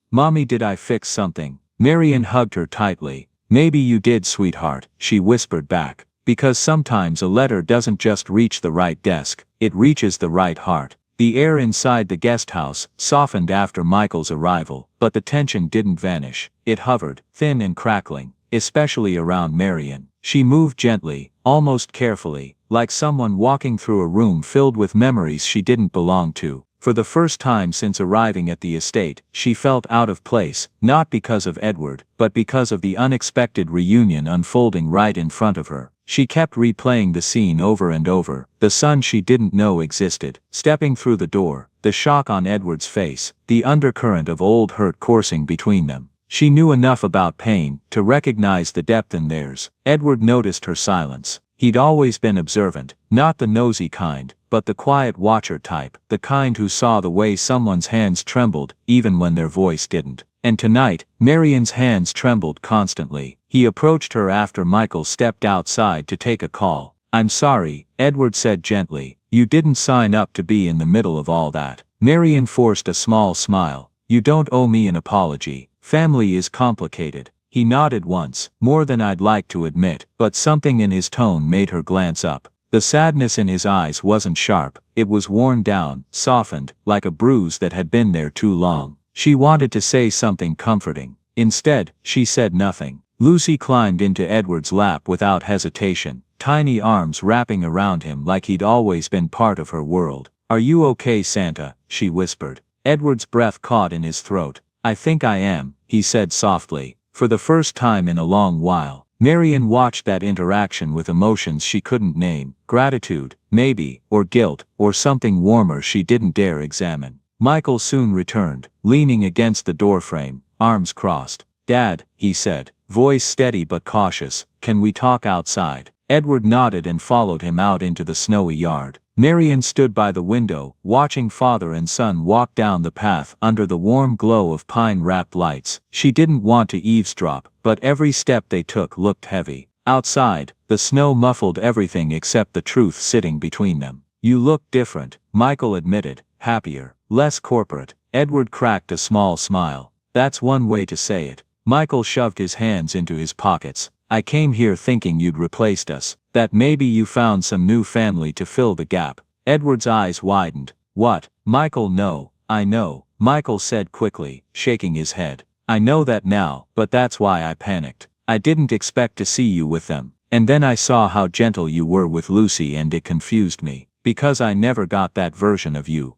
"Mommy, did I fix something?" Marian hugged her tightly. "Maybe you did, sweetheart," she whispered back. "Because sometimes a letter doesn't just reach the right desk, it reaches the right heart." The air inside the guest house softened after Michael's arrival, but the tension didn't vanish. It hovered, thin and crackling, especially around Marian. She moved gently, almost carefully, like someone walking through a room filled with memories she didn't belong to. For the first time since arriving at the estate, she felt out of place, not because of Edward, but because of the unexpected reunion unfolding right in front of her. She kept replaying the scene over and over, the son she didn't know existed, stepping through the door, the shock on Edward's face, the undercurrent of old hurt coursing between them. She knew enough about pain to recognize the depth in theirs. Edward noticed her silence. He'd always been observant, not the nosy kind, but the quiet watcher type, the kind who saw the way someone's hands trembled, even when their voice didn't. And tonight, Marian's hands trembled constantly. He approached her after Michael stepped outside to take a call. "I'm sorry," Edward said gently. "You didn't sign up to be in the middle of all that." Marian forced a small smile. "You don't owe me an apology. Family is complicated." He nodded once, more than I'd like to admit, but something in his tone made her glance up. The sadness in his eyes wasn't sharp, it was worn down, softened, like a bruise that had been there too long. She wanted to say something comforting. Instead, she said nothing. Lucy climbed into Edward's lap without hesitation, tiny arms wrapping around him like he'd always been part of her world. "Are you okay, Santa?" she whispered. Edward's breath caught in his throat. "I think I am," he said softly. For the first time in a long while, Marian watched that interaction with emotions she couldn't name. Gratitude, maybe, or guilt, or something warmer she didn't dare examine. Michael soon returned, leaning against the doorframe, arms crossed. "Dad," he said, voice steady but cautious, "can we talk outside?" Edward nodded and followed him out into the snowy yard. Marian stood by the window, watching father and son walk down the path under the warm glow of pine-wrapped lights. She didn't want to eavesdrop, but every step they took looked heavy. Outside, the snow muffled everything except the truth sitting between them. "You look different," Michael admitted, happier, less corporate. Edward cracked a small smile. "That's one way to say it." Michael shoved his hands into his pockets. "I came here thinking you'd replaced us, that maybe you found some new family to fill the gap." Edward's eyes widened. "What?" "Michael, no, I know," Michael said quickly, shaking his head. "I know that now, but that's why I panicked. I didn't expect to see you with them. And then I saw how gentle you were with Lucy and it confused me, because I never got that version of you."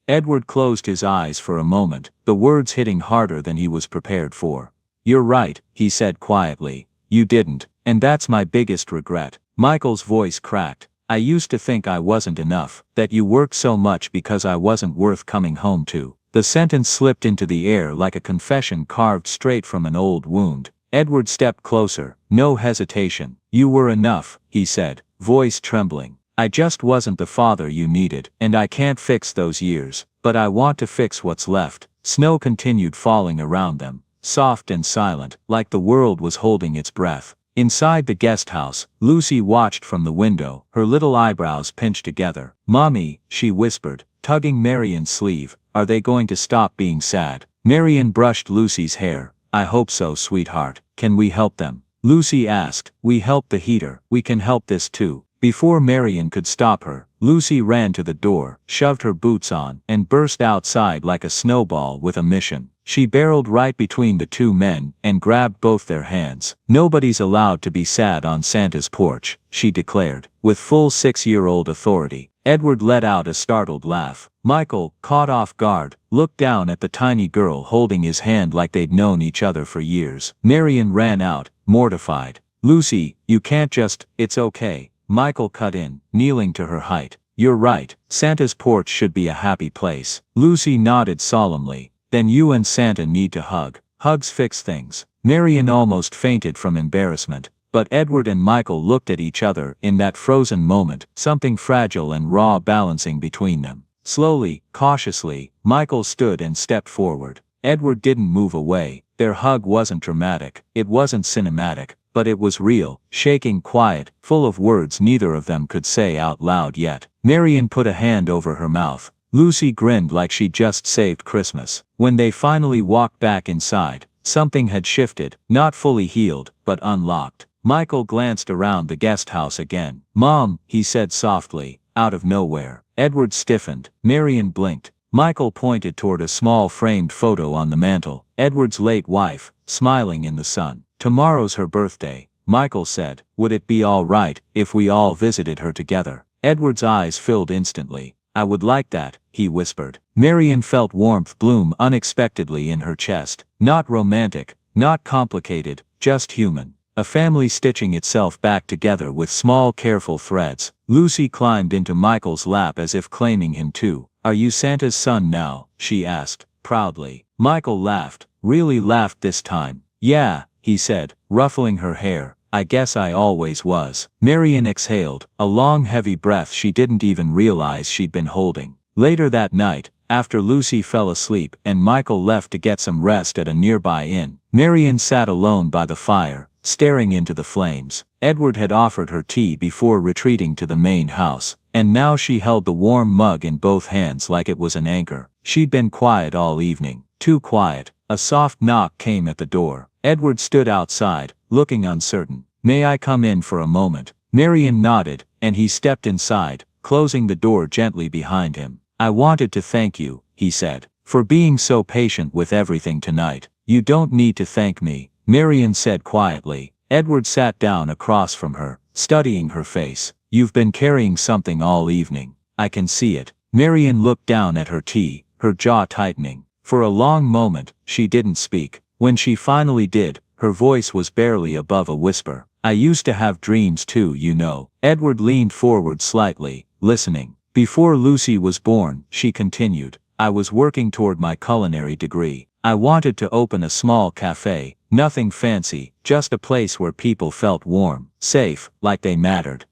Edward closed his eyes for a moment, the words hitting harder than he was prepared for. "You're right," he said quietly. "You didn't, and that's my biggest regret." Michael's voice cracked. "I used to think I wasn't enough, that you worked so much because I wasn't worth coming home to." The sentence slipped into the air like a confession carved straight from an old wound. Edward stepped closer, no hesitation. "You were enough," he said, voice trembling. "I just wasn't the father you needed, and I can't fix those years, but I want to fix what's left." Snow continued falling around them, soft and silent, like the world was holding its breath. Inside the guest house, Lucy watched from the window, her little eyebrows pinched together. "Mommy," she whispered, tugging Marian's sleeve, "are they going to stop being sad?" Marian brushed Lucy's hair. "I hope so, sweetheart. Can we help them?" Lucy asked. "We helped the heater. We can help this too." Before Marian could stop her, Lucy ran to the door, shoved her boots on, and burst outside like a snowball with a mission. She barreled right between the two men and grabbed both their hands. "Nobody's allowed to be sad on Santa's porch," she declared, with full 6-year-old authority. Edward let out a startled laugh. Michael, caught off guard, looked down at the tiny girl holding his hand like they'd known each other for years. Marian ran out, mortified. "Lucy, you can't just..." "It's okay," Michael cut in, kneeling to her height. "You're right, Santa's porch should be a happy place." Lucy nodded solemnly. "Then you and Santa need to hug. Hugs fix things." Marian almost fainted from embarrassment, but Edward and Michael looked at each other in that frozen moment, something fragile and raw balancing between them. Slowly, cautiously, Michael stood and stepped forward. Edward didn't move away. Their hug wasn't dramatic, it wasn't cinematic, but it was real, shaking, quiet, full of words neither of them could say out loud yet. Marian put a hand over her mouth. Lucy grinned like she'd just saved Christmas. When they finally walked back inside, something had shifted, not fully healed, but unlocked. Michael glanced around the guest house again. "Mom," he said softly, out of nowhere. Edward stiffened. Marian blinked. Michael pointed toward a small framed photo on the mantel. Edward's late wife, smiling in the sun. Tomorrow's her birthday, Michael said. Would it be all right if we all visited her together? Edward's eyes filled instantly. I would like that, he whispered. Marian felt warmth bloom unexpectedly in her chest. Not romantic, not complicated, just human. A family stitching itself back together with small careful threads. Lucy climbed into Michael's lap as if claiming him too. Are you Santa's son now? She asked, proudly. Michael laughed, really laughed this time. Yeah, he said, ruffling her hair. I guess I always was. Marian exhaled, a long heavy breath she didn't even realize she'd been holding. Later that night, after Lucy fell asleep and Michael left to get some rest at a nearby inn, Marian sat alone by the fire, staring into the flames. Edward had offered her tea before retreating to the main house, and now she held the warm mug in both hands like it was an anchor. She'd been quiet all evening, too quiet. A soft knock came at the door. Edward stood outside, looking uncertain. May I come in for a moment? Marian nodded, and he stepped inside, closing the door gently behind him. I wanted to thank you, he said, for being so patient with everything tonight. You don't need to thank me, Marian said quietly. Edward sat down across from her, studying her face. You've been carrying something all evening. I can see it. Marian looked down at her tea, her jaw tightening. For a long moment, she didn't speak. When she finally did, her voice was barely above a whisper. I used to have dreams too, you know. Edward leaned forward slightly, listening. Before Lucy was born, she continued, I was working toward my culinary degree. I wanted to open a small cafe, nothing fancy, just a place where people felt warm, safe, like they mattered.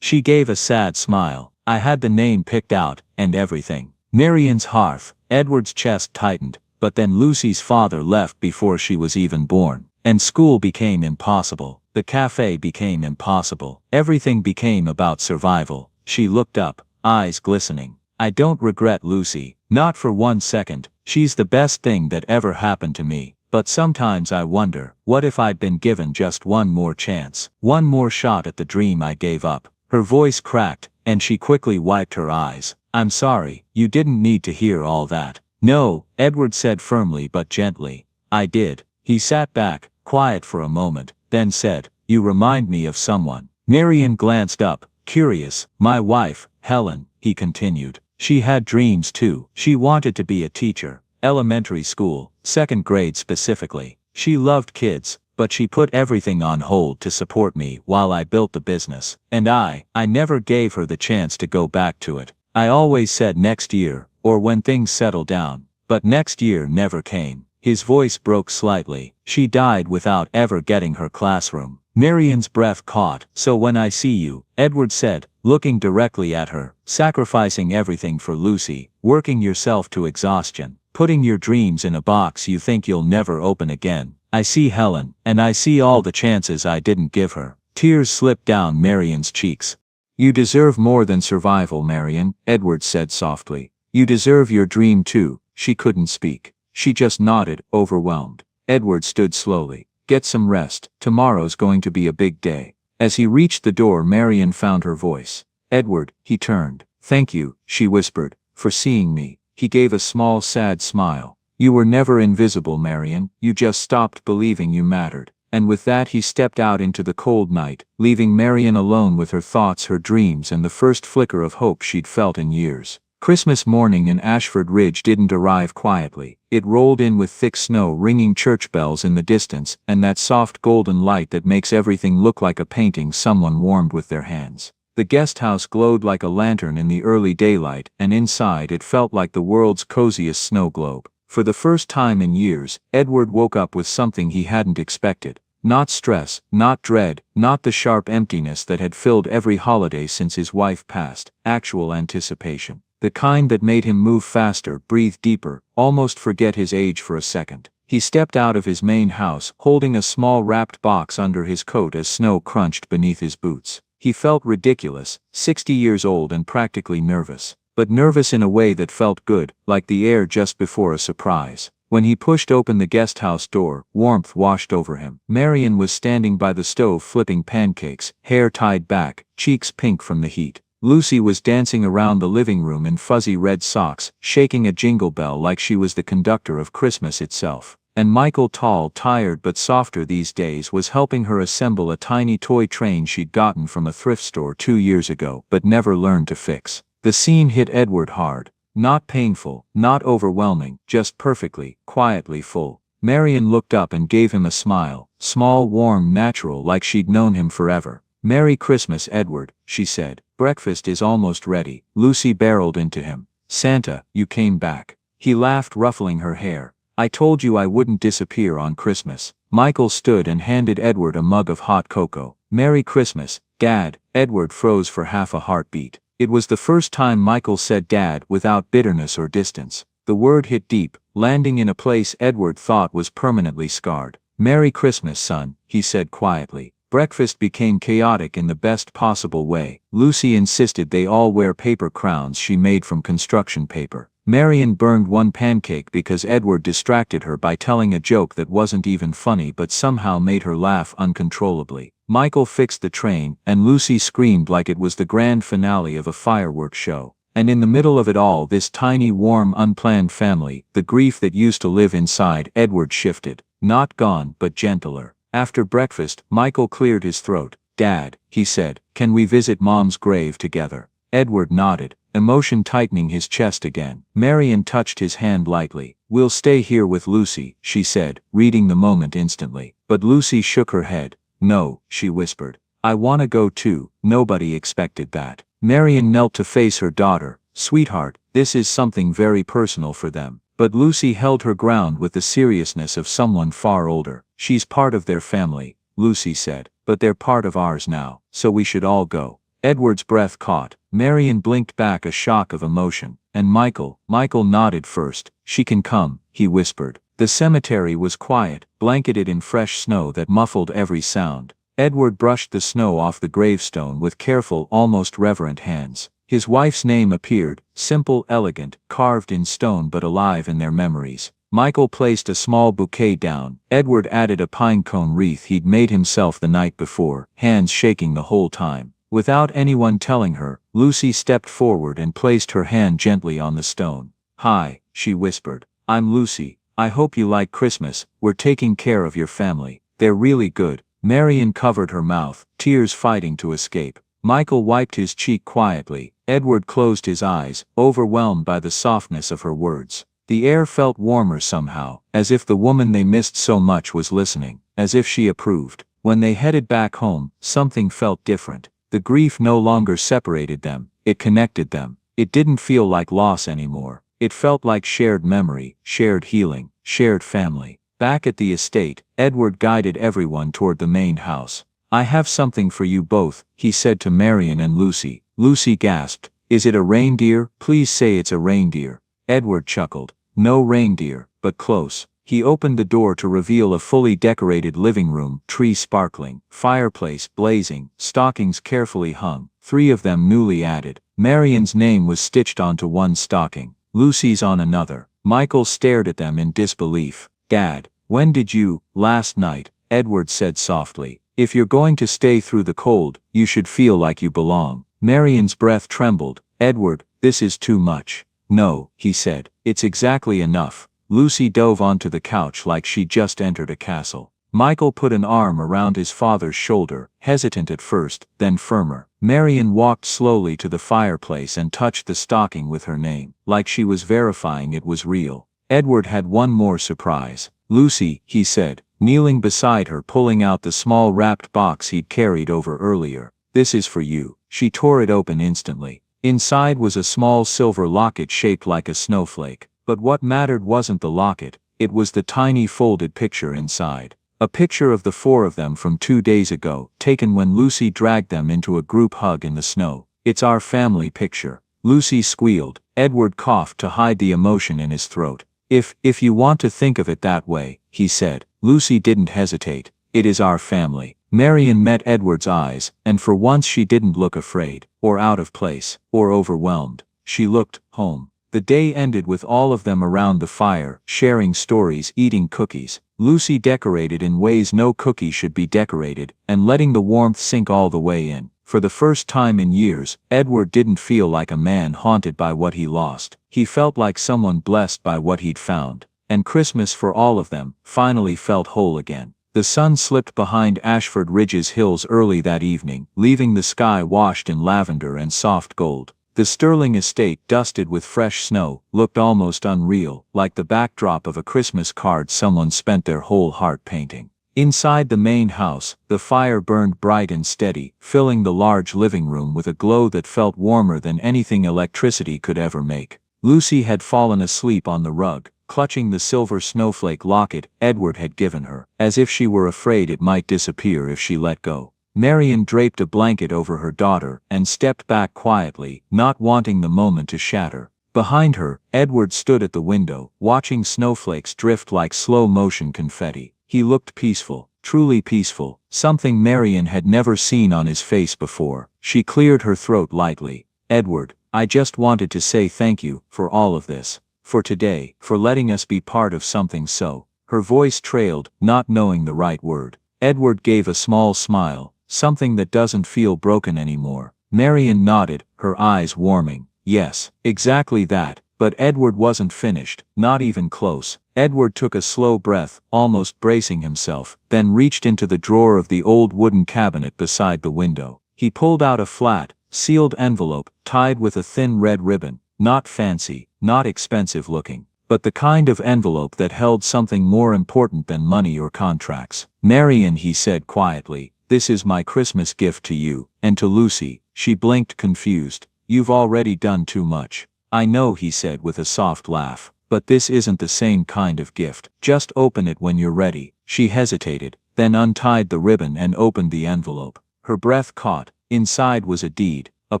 She gave a sad smile. I had the name picked out, and everything. Marian's hearth. Edward's chest tightened, but then Lucy's father left before she was even born. And school became impossible. The cafe became impossible. Everything became about survival. She looked up, eyes glistening. I don't regret Lucy, not for 1 second. She's the best thing that ever happened to me. But sometimes I wonder, what if I'd been given just one more chance, one more shot at the dream I gave up? Her voice cracked, and she quickly wiped her eyes. I'm sorry, you didn't need to hear all that. No, Edward said firmly but gently. I did. He sat back, quiet for a moment, then said, you remind me of someone. Marian glanced up, curious. My wife, Helen, he continued. She had dreams too. She wanted to be a teacher. Elementary school, 2nd grade specifically. She loved kids, but she put everything on hold to support me while I built the business. And I never gave her the chance to go back to it. I always said next year, or when things settle down. But next year never came. His voice broke slightly. She died without ever getting her classroom. Marian's breath caught. So when I see you, Edward said, looking directly at her, sacrificing everything for Lucy, working yourself to exhaustion, putting your dreams in a box you think you'll never open again. I see Helen, and I see all the chances I didn't give her. Tears slipped down Marian's cheeks. You deserve more than survival, Marian, Edward said softly. You deserve your dream too. She couldn't speak. She just nodded, overwhelmed. Edward stood slowly. Get some rest. Tomorrow's going to be a big day. As he reached the door, Marian found her voice. Edward, he turned. Thank you, she whispered, for seeing me. He gave a small sad smile. You were never invisible, Marian. You just stopped believing you mattered. And with that he stepped out into the cold night, leaving Marian alone with her thoughts, her dreams, and the first flicker of hope she'd felt in years. Christmas morning in Ashford Ridge didn't arrive quietly. It rolled in with thick snow, ringing church bells in the distance, and that soft golden light that makes everything look like a painting someone warmed with their hands. The guest house glowed like a lantern in the early daylight, and inside it felt like the world's coziest snow globe. For the first time in years, Edward woke up with something he hadn't expected. Not stress, not dread, not the sharp emptiness that had filled every holiday since his wife passed. Actual anticipation. The kind that made him move faster, breathe deeper, almost forget his age for a second. He stepped out of his main house, holding a small wrapped box under his coat as snow crunched beneath his boots. He felt ridiculous, 60 years old and practically nervous. But nervous in a way that felt good, like the air just before a surprise. When he pushed open the guest house door, warmth washed over him. Marian was standing by the stove flipping pancakes, hair tied back, cheeks pink from the heat. Lucy was dancing around the living room in fuzzy red socks, shaking a jingle bell like she was the conductor of Christmas itself. And Michael, tall, tired but softer these days, was helping her assemble a tiny toy train she'd gotten from a thrift store 2 years ago but never learned to fix. The scene hit Edward hard. Not painful, not overwhelming, just perfectly, quietly full. Marian looked up and gave him a smile, small, warm, natural, like she'd known him forever. "Merry Christmas, Edward," she said. "Breakfast is almost ready." Lucy barreled into him. "Santa, you came back." He laughed, ruffling her hair. "I told you I wouldn't disappear on Christmas." Michael stood and handed Edward a mug of hot cocoa. "Merry Christmas, Dad." Edward froze for half a heartbeat. It was the first time Michael said Dad without bitterness or distance. The word hit deep, landing in a place Edward thought was permanently scarred. "Merry Christmas, son," he said quietly. Breakfast became chaotic in the best possible way. Lucy insisted they all wear paper crowns she made from construction paper. Marian burned one pancake because Edward distracted her by telling a joke that wasn't even funny but somehow made her laugh uncontrollably. Michael fixed the train, and Lucy screamed like it was the grand finale of a fireworks show. And in the middle of it all, this tiny, warm, unplanned family, the grief that used to live inside Edward shifted. Not gone, but gentler. After breakfast, Michael cleared his throat. "Dad," he said, "can we visit Mom's grave together?" Edward nodded, emotion tightening his chest again. Marian touched his hand lightly. "We'll stay here with Lucy," she said, reading the moment instantly. But Lucy shook her head. "No," she whispered. "I wanna go too." Nobody expected that. Marian knelt to face her daughter. "Sweetheart, this is something very personal for them." But Lucy held her ground with the seriousness of someone far older. "She's part of their family," Lucy said, "but they're part of ours now, so we should all go." Edward's breath caught. Marian blinked back a shock of emotion. "And Michael?" Michael nodded first. "She can come," he whispered. The cemetery was quiet, blanketed in fresh snow that muffled every sound. Edward brushed the snow off the gravestone with careful, almost reverent hands. His wife's name appeared, simple, elegant, carved in stone but alive in their memories. Michael placed a small bouquet down. Edward added a pine cone wreath he'd made himself the night before, hands shaking the whole time. Without anyone telling her, Lucy stepped forward and placed her hand gently on the stone. "Hi," she whispered. "I'm Lucy. I hope you like Christmas. We're taking care of your family. They're really good." Marian covered her mouth, tears fighting to escape. Michael wiped his cheek quietly. Edward closed his eyes, overwhelmed by the softness of her words. The air felt warmer somehow, as if the woman they missed so much was listening, as if she approved. When they headed back home, something felt different. The grief no longer separated them, it connected them. It didn't feel like loss anymore. It felt like shared memory, shared healing, shared family. Back at the estate, Edward guided everyone toward the main house. "I have something for you both," he said to Marian and Lucy. Lucy gasped. "Is it a reindeer? Please say it's a reindeer." Edward chuckled. "No reindeer, but close." He opened the door to reveal a fully decorated living room, tree sparkling, fireplace blazing, stockings carefully hung, 3 of them newly added. Marian's name was stitched onto one stocking, Lucy's on another. Michael stared at them in disbelief. "Dad, when did you?" "Last night," Edward said softly. "If you're going to stay through the cold, you should feel like you belong." Marian's breath trembled. "Edward, this is too much." "No," he said, "it's exactly enough." Lucy dove onto the couch like she just entered a castle. Michael put an arm around his father's shoulder, hesitant at first, then firmer. Marian walked slowly to the fireplace and touched the stocking with her name, like she was verifying it was real. Edward had one more surprise. "Lucy," he said, kneeling beside her, pulling out the small wrapped box he'd carried over earlier. "This is for you." She tore it open instantly. Inside was a small silver locket shaped like a snowflake. But what mattered wasn't the locket, it was the tiny folded picture inside. A picture of the 4 of them from 2 days ago, taken when Lucy dragged them into a group hug in the snow. "It's our family picture." Lucy squealed. Edward coughed to hide the emotion in his throat. If you want to think of it that way," he said. Lucy didn't hesitate. "It is our family." Marian met Edward's eyes, and for once she didn't look afraid, or out of place, or overwhelmed. She looked home. The day ended with all of them around the fire, sharing stories, eating cookies. Lucy decorated in ways no cookie should be decorated, and letting the warmth sink all the way in. For the first time in years, Edward didn't feel like a man haunted by what he lost. He felt like someone blessed by what he'd found. And Christmas for all of them finally felt whole again. The sun slipped behind Ashford Ridge's hills early that evening, leaving the sky washed in lavender and soft gold. The Sterling estate, dusted with fresh snow, looked almost unreal, like the backdrop of a Christmas card someone spent their whole heart painting. Inside the main house, the fire burned bright and steady, filling the large living room with a glow that felt warmer than anything electricity could ever make. Lucy had fallen asleep on the rug, clutching the silver snowflake locket Edward had given her, as if she were afraid it might disappear if she let go. Marion draped a blanket over her daughter and stepped back quietly, not wanting the moment to shatter. Behind her, Edward stood at the window, watching snowflakes drift like slow-motion confetti. He looked peaceful, truly peaceful, something Marion had never seen on his face before. She cleared her throat lightly. "Edward, I just wanted to say thank you for all of this. For today, for letting us be part of something so." Her voice trailed, not knowing the right word. Edward gave a small smile, something that doesn't feel broken anymore. Marion nodded, her eyes warming. Yes, exactly that. But Edward wasn't finished, not even close. Edward took a slow breath, almost bracing himself, then reached into the drawer of the old wooden cabinet beside the window. He pulled out a flat, sealed envelope, tied with a thin red ribbon. Not fancy, not expensive looking, but the kind of envelope that held something more important than money or contracts. "Marion," he said quietly, "this is my Christmas gift to you, and to Lucy." She blinked confused. "You've already done too much." "I know," he said with a soft laugh, "but this isn't the same kind of gift. Just open it when you're ready." She hesitated, then untied the ribbon and opened the envelope. Her breath caught. Inside was a deed, a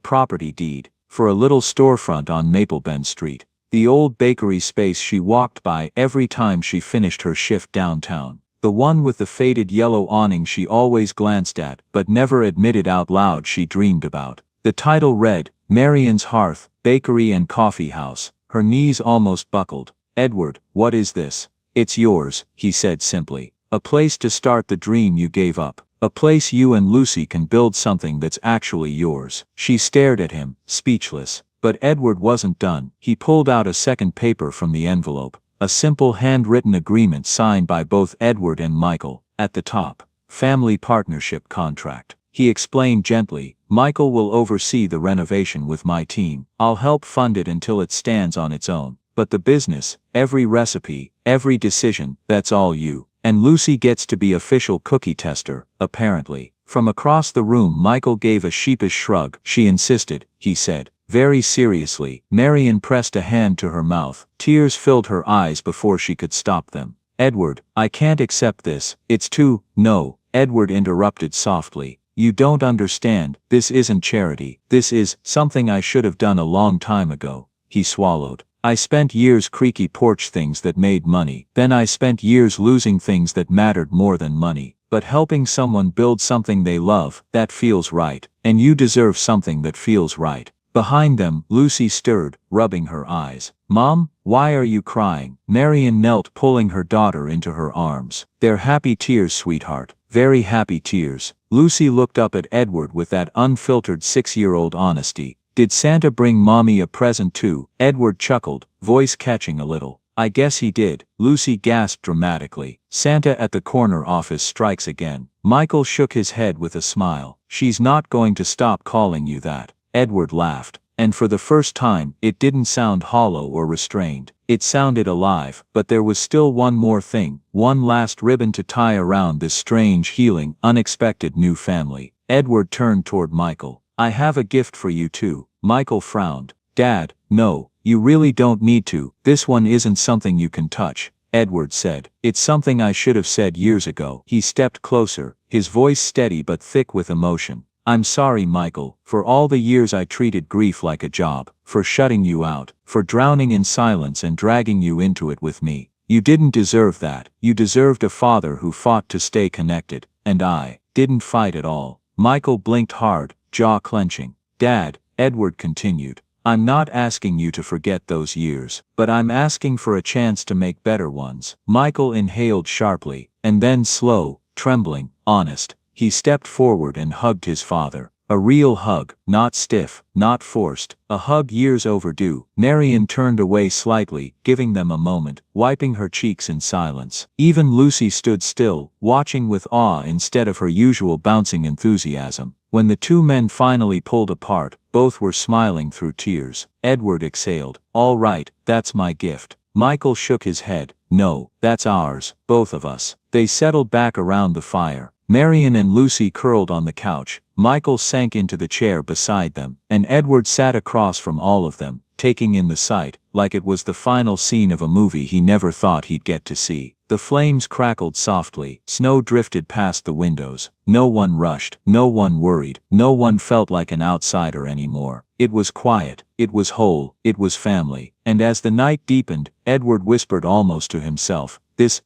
property deed, for a little storefront on Maplebend Street. The old bakery space she walked by every time she finished her shift downtown. The one with the faded yellow awning she always glanced at but never admitted out loud she dreamed about. The title read, Marion's Hearth, Bakery and Coffee House. Her knees almost buckled. "Edward, what is this?" "It's yours," he said simply. "A place to start the dream you gave up. A place you and Lucy can build something that's actually yours." She stared at him, speechless. But Edward wasn't done. He pulled out a second paper from the envelope. A simple handwritten agreement signed by both Edward and Michael. At the top, family partnership contract. He explained gently, "Michael will oversee the renovation with my team. I'll help fund it until it stands on its own. But the business, every recipe, every decision, that's all you. And Lucy gets to be official cookie tester, apparently." From across the room Michael gave a sheepish shrug. "She insisted," he said, very seriously. Marion pressed a hand to her mouth. Tears filled her eyes before she could stop them. "Edward, I can't accept this. It's too—" "No," Edward interrupted softly. "You don't understand. This isn't charity. This is something I should have done a long time ago." He swallowed. "I spent years creaky porch things that made money. Then I spent years losing things that mattered more than money. But helping someone build something they love, that feels right. And you deserve something that feels right." Behind them, Lucy stirred, rubbing her eyes. "Mom, why are you crying?" Marion knelt, pulling her daughter into her arms. "They're happy tears, sweetheart. Very happy tears." Lucy looked up at Edward with that unfiltered 6-year-old honesty. "Did Santa bring Mommy a present too?" Edward chuckled, voice catching a little. "I guess he did." Lucy gasped dramatically. "Santa at the corner office strikes again." Michael shook his head with a smile. "She's not going to stop calling you that." Edward laughed, and for the first time, it didn't sound hollow or restrained. It sounded alive, but there was still one more thing, one last ribbon to tie around this strange, healing, unexpected new family. Edward turned toward Michael. "I have a gift for you too." Michael frowned. "Dad, no, you really don't need to. This one isn't something you can touch," Edward said. "It's something I should have said years ago." He stepped closer, his voice steady but thick with emotion. "I'm sorry, Michael, for all the years I treated grief like a job, for shutting you out, for drowning in silence and dragging you into it with me. You didn't deserve that. You deserved a father who fought to stay connected, and I didn't fight at all." Michael blinked hard, jaw clenching. "Dad," Edward continued, "I'm not asking you to forget those years, but I'm asking for a chance to make better ones." Michael inhaled sharply, and then slow, trembling, honest. He stepped forward and hugged his father. A real hug, not stiff, not forced, a hug years overdue. Marion turned away slightly, giving them a moment, wiping her cheeks in silence. Even Lucy stood still, watching with awe instead of her usual bouncing enthusiasm. When the two men finally pulled apart, both were smiling through tears. Edward exhaled. "All right, that's my gift." Michael shook his head. "No, that's ours, both of us." They settled back around the fire. Marion and Lucy curled on the couch. Michael sank into the chair beside them, and Edward sat across from all of them, taking in the sight, like it was the final scene of a movie he never thought he'd get to see. The flames crackled softly, snow drifted past the windows. No one rushed, no one worried, no one felt like an outsider anymore. It was quiet, it was whole, it was family. And as the night deepened, Edward whispered almost to himself,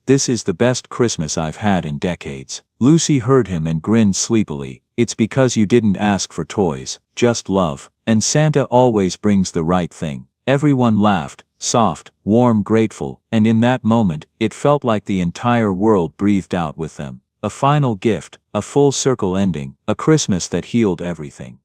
This is the best Christmas I've had in decades." Lucy heard him and grinned sleepily. "It's because you didn't ask for toys, just love. And Santa always brings the right thing." Everyone laughed, soft, warm, grateful, and in that moment, it felt like the entire world breathed out with them. A final gift, a full circle ending, a Christmas that healed everything.